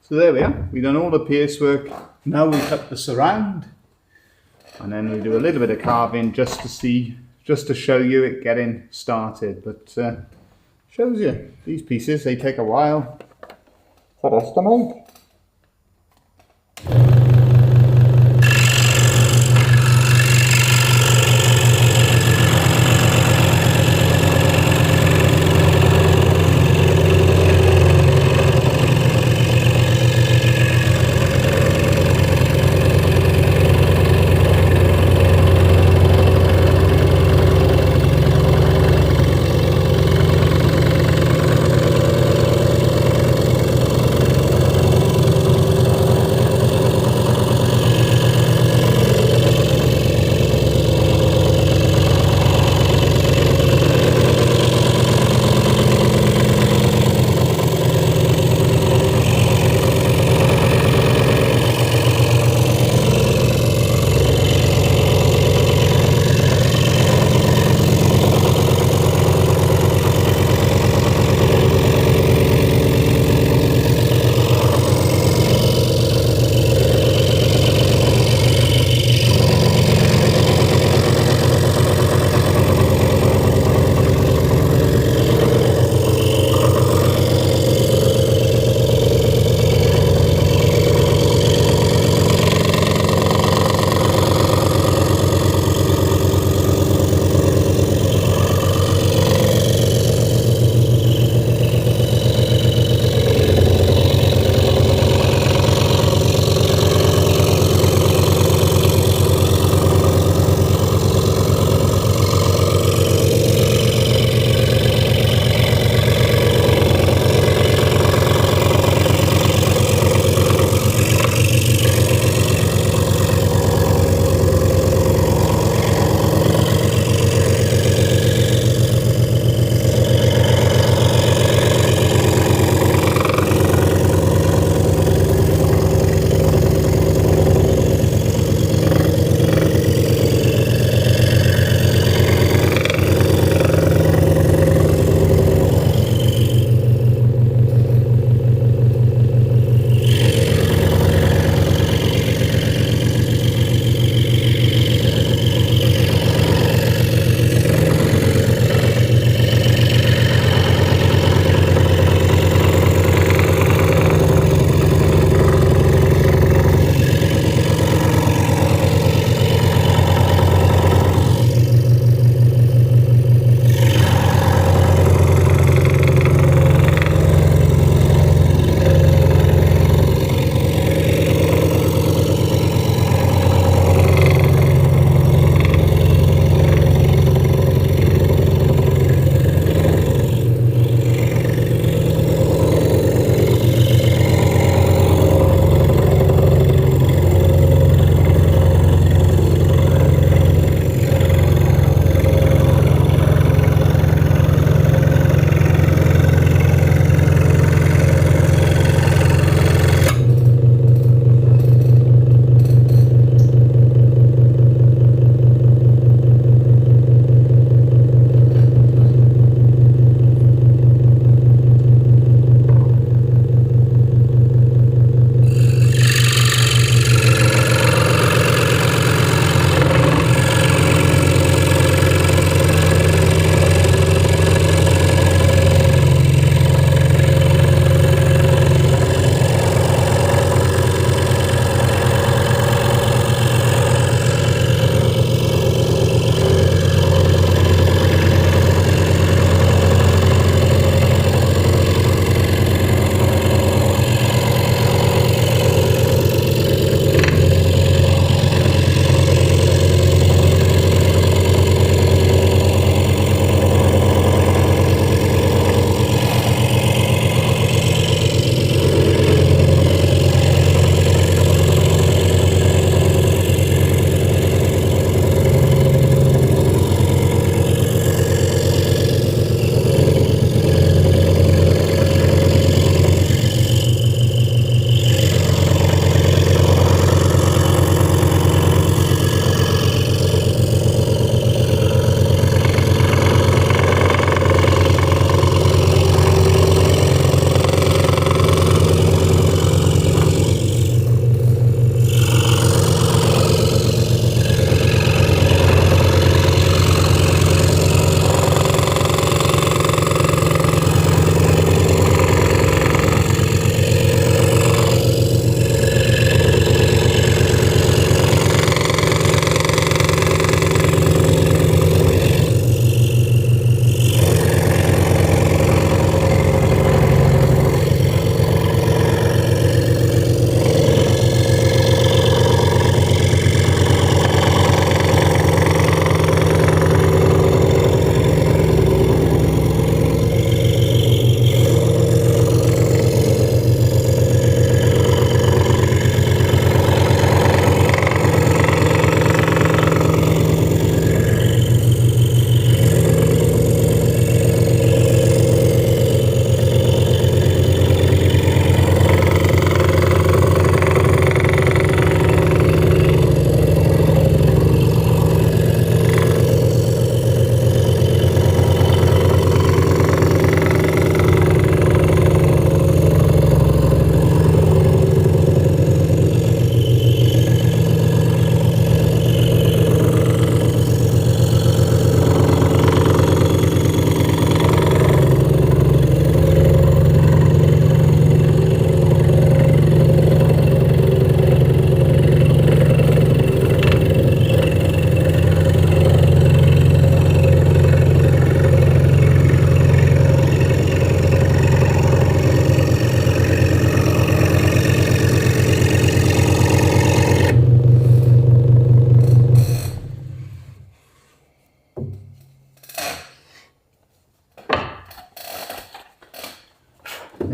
So there we are, we've done all the pierce work. Now we cut the surround and then we do a little bit of carving just to show you it getting started. But shows you, these pieces, they take a while for us to make.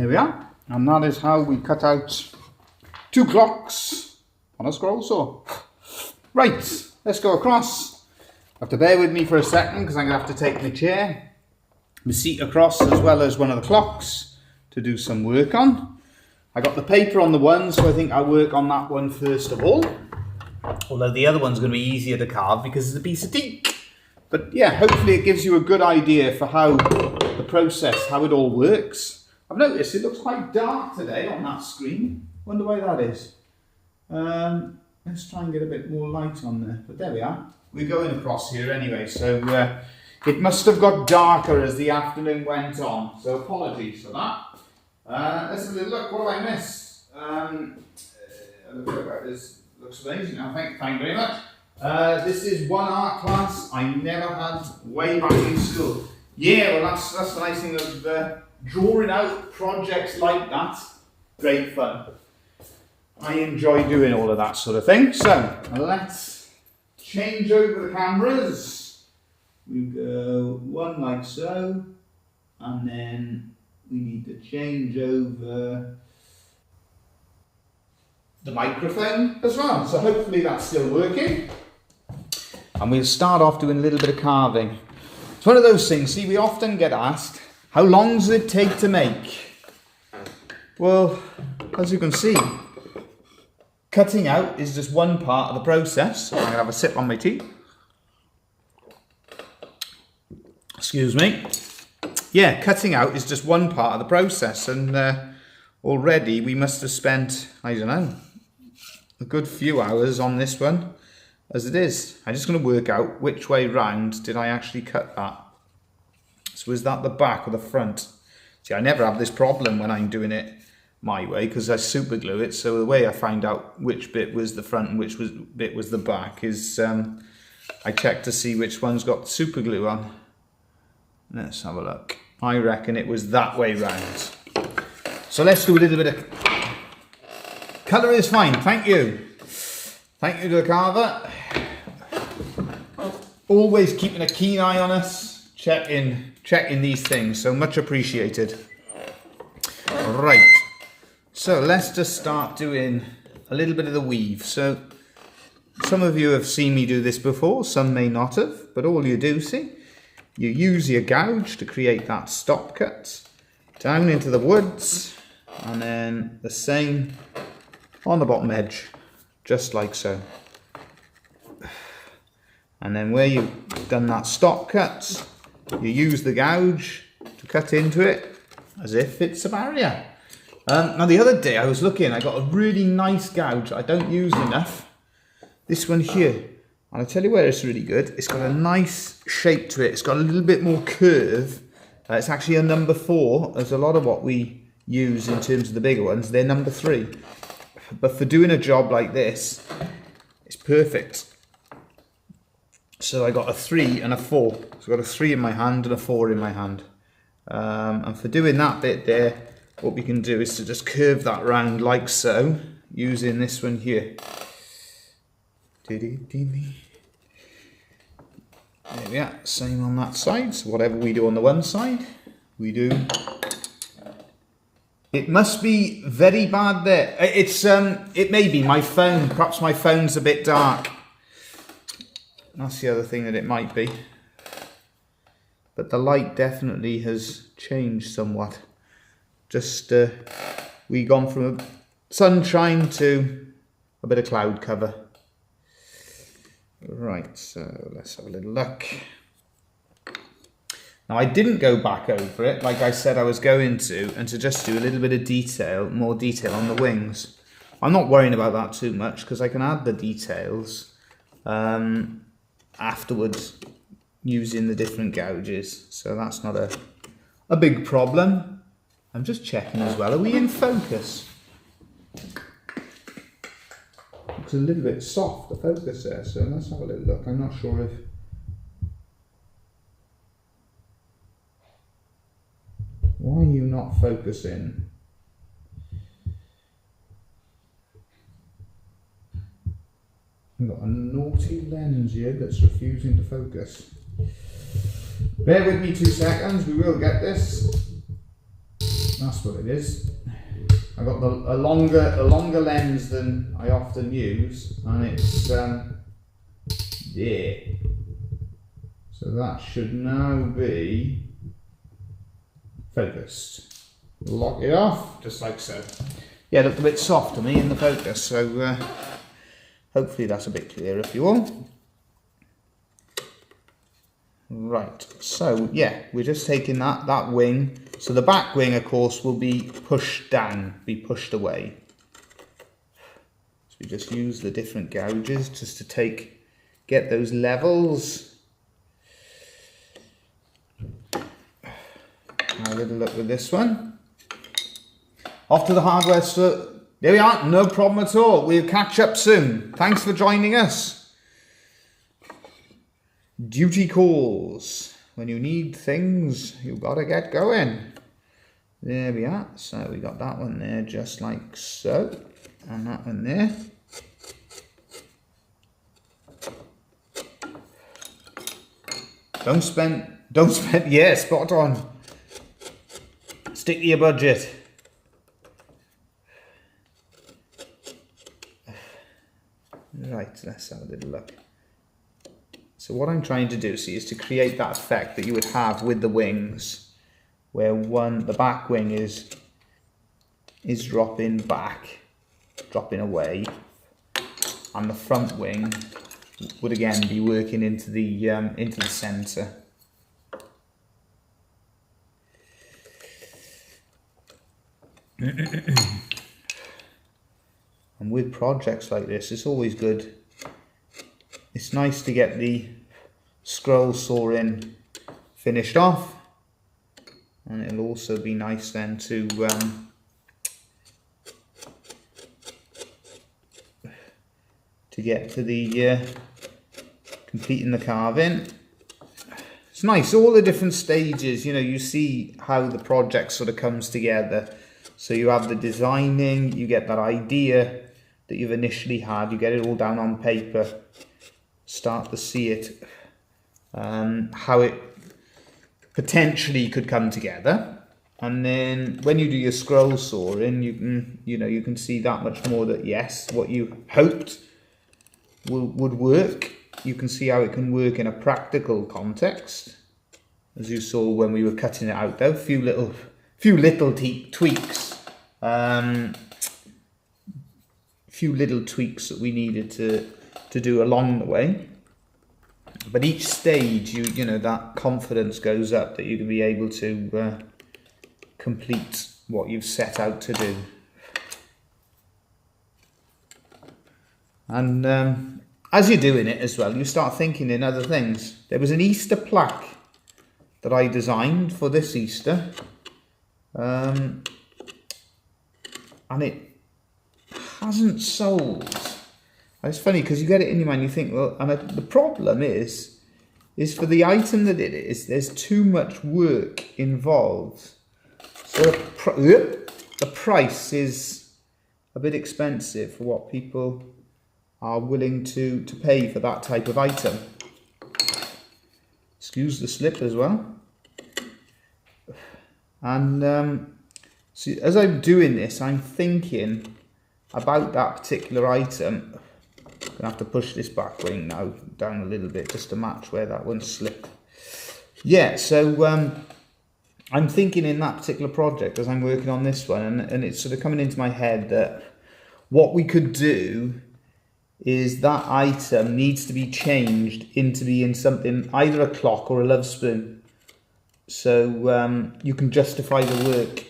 There we are. And that is how we cut out 2 clocks on a scroll saw. Right, let's go across. You have to bear with me for a second because I'm going to have to take my chair, my seat across, as well as one of the clocks to do some work on. I got the paper on the one, so I think I'll work on that one first of all. Although the other one's going to be easier to carve because it's a piece of teak. But yeah, hopefully it gives you a good idea for how the process, how it all works. I've noticed it looks quite dark today on that screen. Wonder why that is. Let's try and get a bit more light on there. But there we are. We're going across here anyway, so it must have got darker as the afternoon went on. So apologies for that. Let's have a little look. What have I missed? This looks amazing. Now, thank you very much. This is one art class I never had way back in school. Yeah, well that's the nice thing of drawing out projects like that. Great fun. I enjoy doing all of that sort of thing. So let's change over the cameras. We go one like so, and then we need to change over the microphone as well. So hopefully that's still working. And we'll start off doing a little bit of carving. It's one of those things, see, we often get asked, how long does it take to make? Well, as you can see, cutting out is just one part of the process. I'm going to have a sip on my tea. Excuse me. Yeah, cutting out is just one part of the process, and already we must have spent, I don't know, a good few hours on this one as it is. I'm just going to work out which way round did I actually cut that. So is that the back or the front? See, I never have this problem when I'm doing it my way because I super glue it. So the way I find out which bit was the front and which bit was the back is I check to see which one's got super glue on. Let's have a look. I reckon it was that way round. So let's do a little bit of... Colour is fine, thank you. Thank you to the carver. Always keeping a keen eye on us, checking these things, so much appreciated. Right, so let's just start doing a little bit of the weave. So some of you have seen me do this before, some may not have, but all you do see, you use your gouge to create that stop cut down into the woods, and then the same on the bottom edge, just like so. And then where you've done that stop cut, you use the gouge to cut into it as if it's a barrier. Now the other day I was looking, I got a really nice gouge I don't use enough. This one here. And I'll tell you where it's really good. It's got a nice shape to it. It's got a little bit more curve. It's actually a number 4. There's a lot of what we use in terms of the bigger ones. They're number 3. But for doing a job like this, it's perfect. So I got a 3 and a 4. So I got a 3 in my hand and a 4 in my hand. And for doing that bit there, what we can do is to just curve that round like so, using this one here. There we are, same on that side. So whatever we do on the one side, we do. It must be very bad there. It may be my phone. Perhaps my phone's a bit dark. That's the other thing that it might be. But the light definitely has changed somewhat. Just we've gone from sunshine to a bit of cloud cover. Right, so let's have a little look. Now I didn't go back over it like I said I was going to, and to just do a little bit of detail, more detail on the wings. I'm not worrying about that too much because I can add the details afterwards using the different gouges. So that's not a big problem. I'm just checking as well, are we in focus? Looks a little bit soft, the focus there, so let's have a little look. I'm not sure if... Why are you not focusing? I've got a naughty lens here that's refusing to focus. Bear with me 2 seconds, we will get this. that's what it is. I got a longer lens than I often use, and it's yeah. So that should now be focused. Lock it off, just like so. Yeah, it looked a bit soft to me in the focus, so hopefully that's a bit clearer for you all. Right, so yeah, we're just taking that wing. So the back wing, of course, will be pushed down, be pushed away. So we just use the different gouges just to get those levels. Have a little look with this one. Off to the hardware store. There we are, no problem at all. We'll catch up soon. Thanks for joining us. Duty calls. When you need things, you've got to get going. There we are. So we got that one there just like so. And that one there. Don't spend, yeah, spot on. Stick to your budget. Right, let's have a little look. So what I'm trying to do, see, is to create that effect that you would have with the wings, where the back wing is dropping back, dropping away, and the front wing would again be working into the centre. And with projects like this, it's always good. It's nice to get the scroll sawing finished off, and it'll also be nice then to get to the completing the carving. It's nice, all the different stages, you know, you see how the project sort of comes together. So you have the designing, you get that idea that you've initially had, you get it all down on paper, start to see it, how it potentially could come together, and then when you do your scroll sawing, you can see that much more that yes, what you hoped would work. You can see how it can work in a practical context, as you saw when we were cutting it out. There were a few little tweaks. Few little tweaks that we needed to do along the way, but each stage you know that confidence goes up that you can be able to complete what you've set out to do. And as you're doing it as well, you start thinking in other things. There was an Easter plaque that I designed for this Easter, and it hasn't sold. It's funny because you get it in your mind, you think, well, and the problem is for the item that it is, there's too much work involved. So the price is a bit expensive for what people are willing to pay for that type of item. Excuse the slip as well. And see, as I'm doing this, I'm thinking about that particular item. I'm going to have to push this back wing now down a little bit just to match where that one slipped. Yeah, so I'm thinking in that particular project as I'm working on this one, and it's sort of coming into my head that what we could do is that item needs to be changed into being something, either a clock or a Lovespoon. So you can justify the work.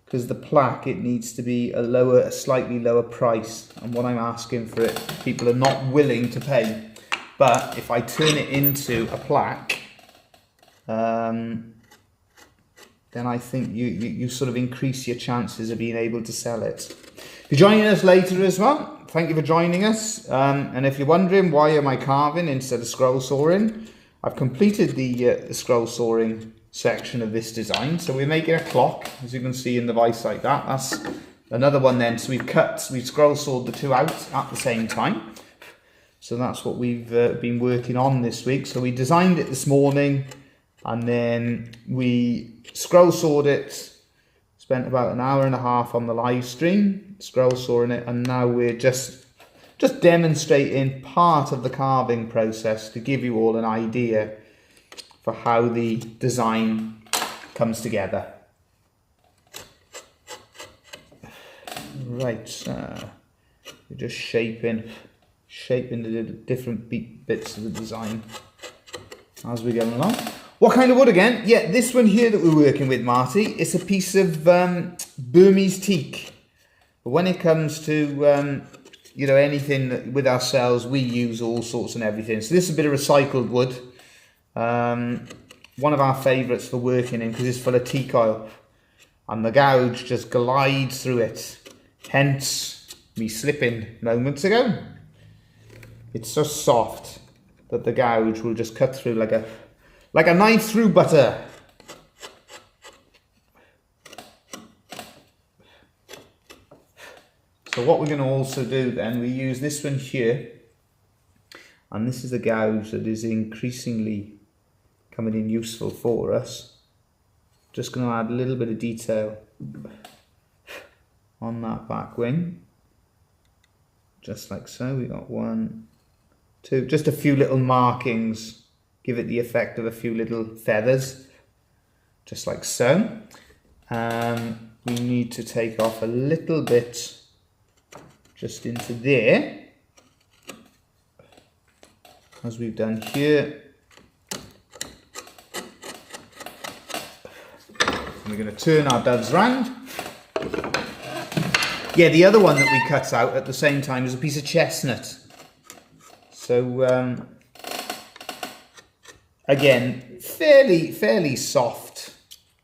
Because the plaque, it needs to be a slightly lower price, and what I'm asking for it, people are not willing to pay. But if I turn it into a plaque, then I think you sort of increase your chances of being able to sell it. If you're joining us later as well, thank you for joining us. And if you're wondering why am I carving instead of scroll sawing, I've completed the scroll sawing section of this design, so we're making a clock, as you can see in the vise like that. That's another one then, so we've scroll sawed the two out at the same time. So that's what we've been working on this week. So we designed it this morning, and then we scroll sawed it Spent about an hour and a half on the live stream, scroll sawing it, and now we're just demonstrating part of the carving process to give you all an idea for how the design comes together. Right, we're just shaping the different bits of the design as we're going along. What kind of wood again? Yeah, this one here that we're working with, Marty, it's a piece of Burmese teak. But when it comes to you know, anything with ourselves, we use all sorts and everything. So this is a bit of recycled wood. One of our favourites for working in because it's full of teak oil. And the gouge just glides through it. Hence me slipping moments ago. It's so soft that the gouge will just cut through like a knife through butter. So what we're going to also do then, we use this one here, and this is a gouge that is increasingly coming in useful for us. Just going to add a little bit of detail on that back wing, just like so. We got 1, 2, just a few little markings, give it the effect of a few little feathers, just like so. We need to take off a little bit just into there, as we've done here. And we're going to turn our doves round. Yeah, the other one that we cut out at the same time is a piece of chestnut. So again, fairly soft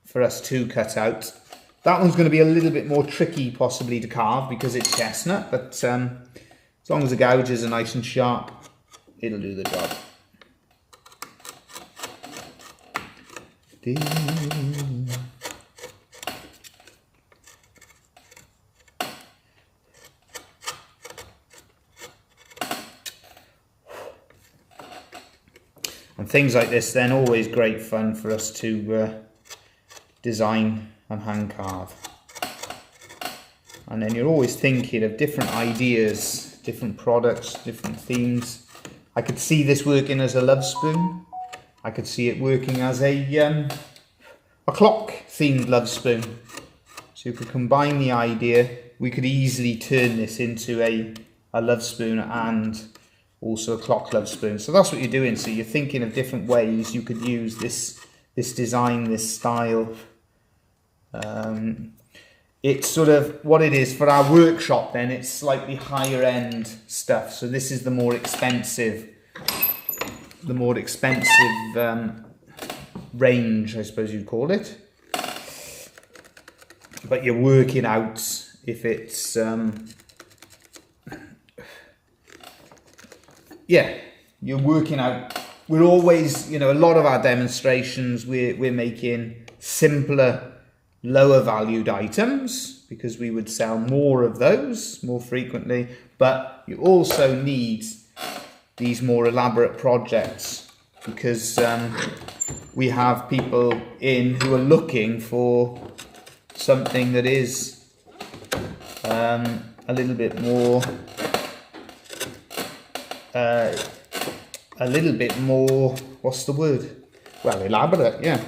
for us to cut out. That one's going to be a little bit more tricky possibly to carve because it's chestnut, but as long as the gouges are nice and sharp, it'll do the job. And things like this then, always great fun for us to design and hand carve. And then you're always thinking of different ideas, different products, different themes. I could see this working as a Lovespoon. I could see it working as a clock themed Lovespoon. So you could combine the idea. We could easily turn this into a Lovespoon and also a clock Lovespoon. So that's what you're doing. So you're thinking of different ways you could use this design, this style. It's sort of what it is for our workshop then, it's slightly higher end stuff. So this is the more expensive range, I suppose you'd call it. But you're working out if it's, yeah, you're working out, we're always, you know, a lot of our demonstrations, we're making simpler, lower valued items because we would sell more of those more frequently, but you also need these more elaborate projects because we have people in who are looking for something that is a little bit more what's the word? Well, elaborate, yeah.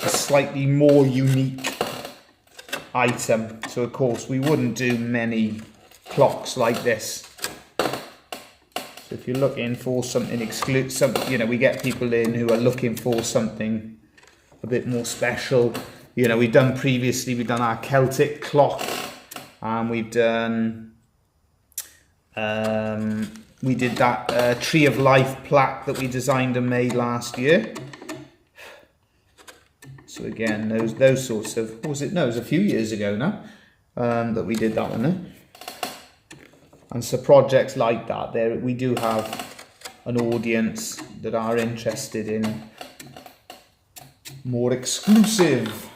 A slightly more unique item. So of course we wouldn't do many clocks like this. So if you're looking for something exclusive, you know, we get people in who are looking for something a bit more special. You know, we've done our Celtic clock, and we've done we did that Tree of Life plaque that we designed and made last year. So again, those sorts of, what was it? No, it was a few years ago now that we did that one there. And so projects like that, there we do have an audience that are interested in more exclusive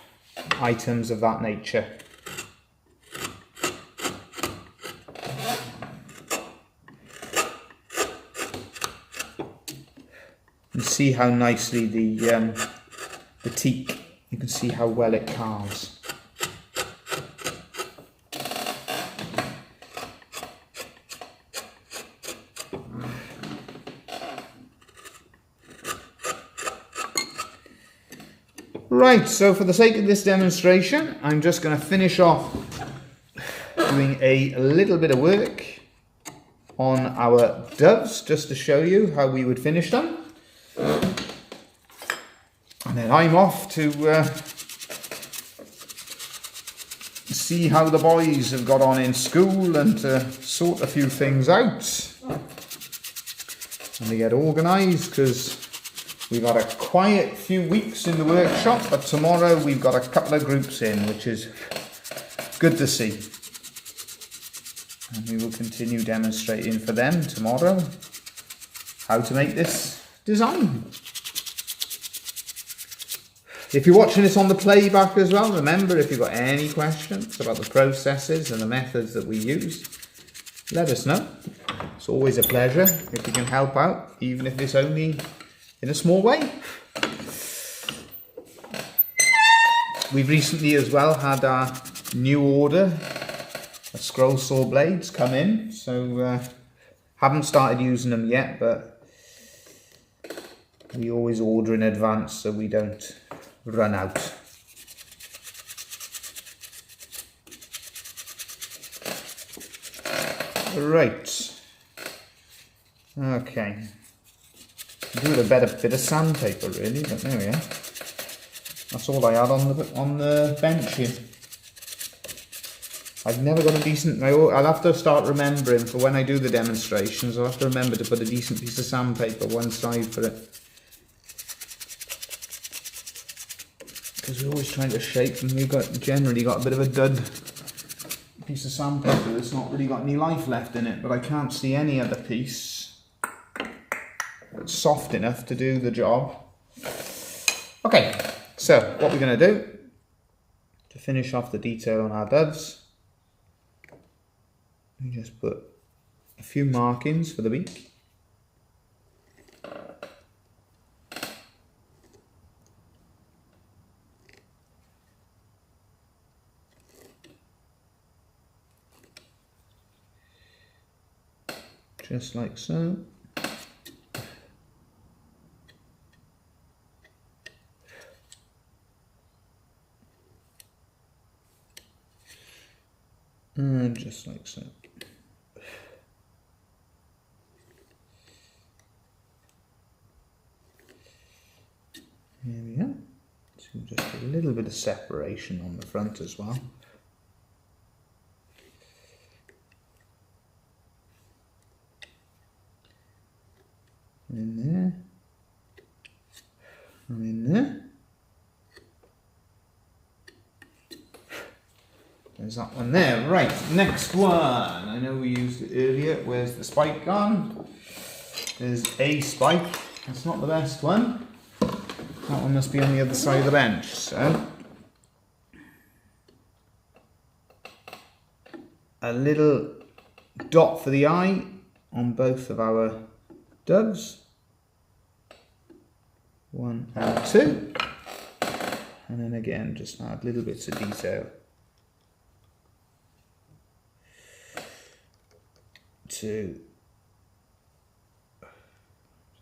items of that nature. And see how nicely the teak, you can see how well it carves. Right, so for the sake of this demonstration, I'm just going to finish off doing a little bit of work on our doves, just to show you how we would finish them. And then I'm off to see how the boys have got on in school and to sort a few things out. And to get organised, because we've had a quiet few weeks in the workshop, but tomorrow we've got a couple of groups in, which is good to see. And we will continue demonstrating for them tomorrow how to make this design. If you're watching this on the playback as well, remember, if you've got any questions about the processes and the methods that we use, let us know. It's always a pleasure if we can help out, even if it's only in a small way. We've recently as well had our new order of scroll saw blades come in, so haven't started using them yet, but we always order in advance so we don't run out. Right, okay. Do with a better bit of sandpaper really, but there we are. That's all I had on the bench here. I've never got a decent. I'll have to start remembering for when I do the demonstrations. I'll have to remember to put a decent piece of sandpaper one side for it, because we're always trying to shape, and we've generally got a bit of a dud piece of sandpaper that's not really got any life left in it. But I can't see any other piece that's soft enough to do the job. Okay, so what we're going to do to finish off the detail on our doves, we just put a few markings for the beak. Just like so. And just like so. Here we are. So just a little bit of separation on the front as well. In there. And in there. There's that one there. Right, next one. I know we used it earlier. Where's the spike gone? There's a spike. That's not the best one. That one must be on the other side of the bench. So, a little dot for the eye on both of our doves. 1 and 2. And then again, just add little bits of detail to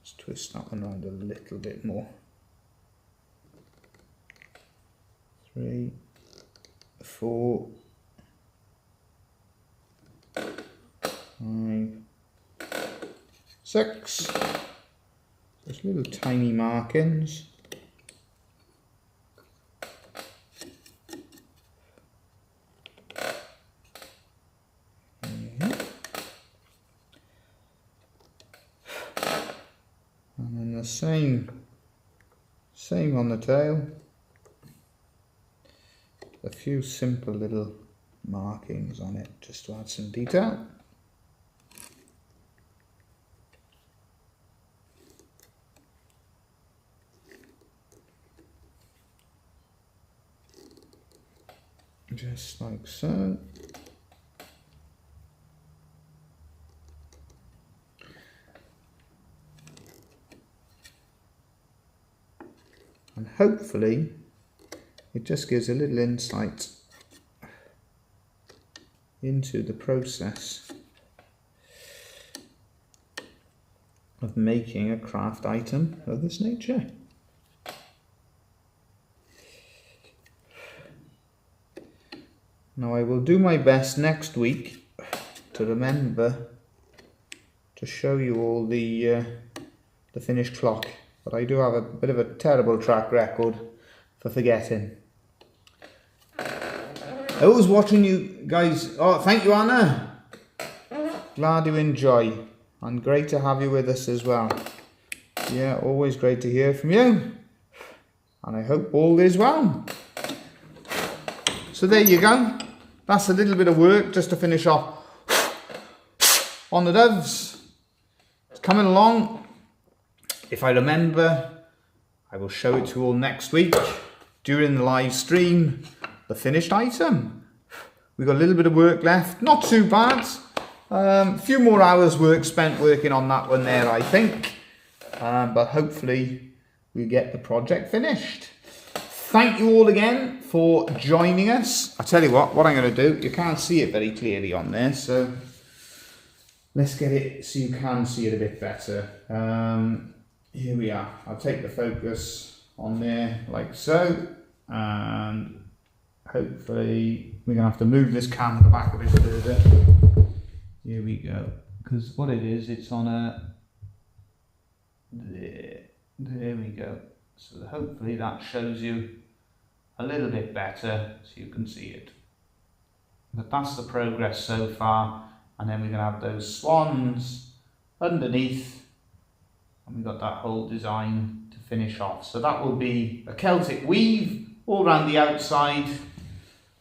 just twist that one around a little bit more. 3, 4, 5, 6. Just little tiny markings. And then the same on the tail. A few simple little markings on it just to add some detail. Just like so. And hopefully it just gives a little insight into the process of making a craft item of this nature. Now I will do my best next week to remember to show you all the finished clock, but I do have a bit of a terrible track record for forgetting. I was watching you guys. Oh, thank you, Anna. Glad you enjoy, and great to have you with us as well. Yeah, always great to hear from you, and I hope all is well. So there you go. That's a little bit of work just to finish off on the doves. It's coming along. If I remember, I will show it to you all next week during the live stream, the finished item. We've got a little bit of work left, not too bad. A few more hours work spent working on that one there, I think. But hopefully we get the project finished. Thank you all again for joining us. I tell you what I'm going to do, you can't see it very clearly on there, so let's get it so you can see it a bit better. Here we are. I'll take the focus on there like so, and hopefully we're going to have to move this camera back a bit further. Here we go. Because what it is, it's on a... There we go. So hopefully that shows you a little bit better so you can see it. But that's the progress so far. And then we're going to have those swans underneath. And we've got that whole design to finish off. So that will be a Celtic weave all around the outside.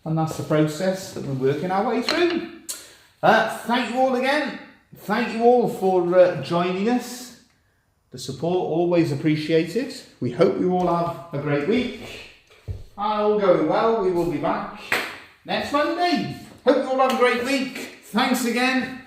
And that's the process that we're working our way through. Thank you all again. Thank you all for joining us. The support always appreciated. We hope you all have a great week. And all going well, we will be back next Monday. Hope you all have a great week. Thanks again.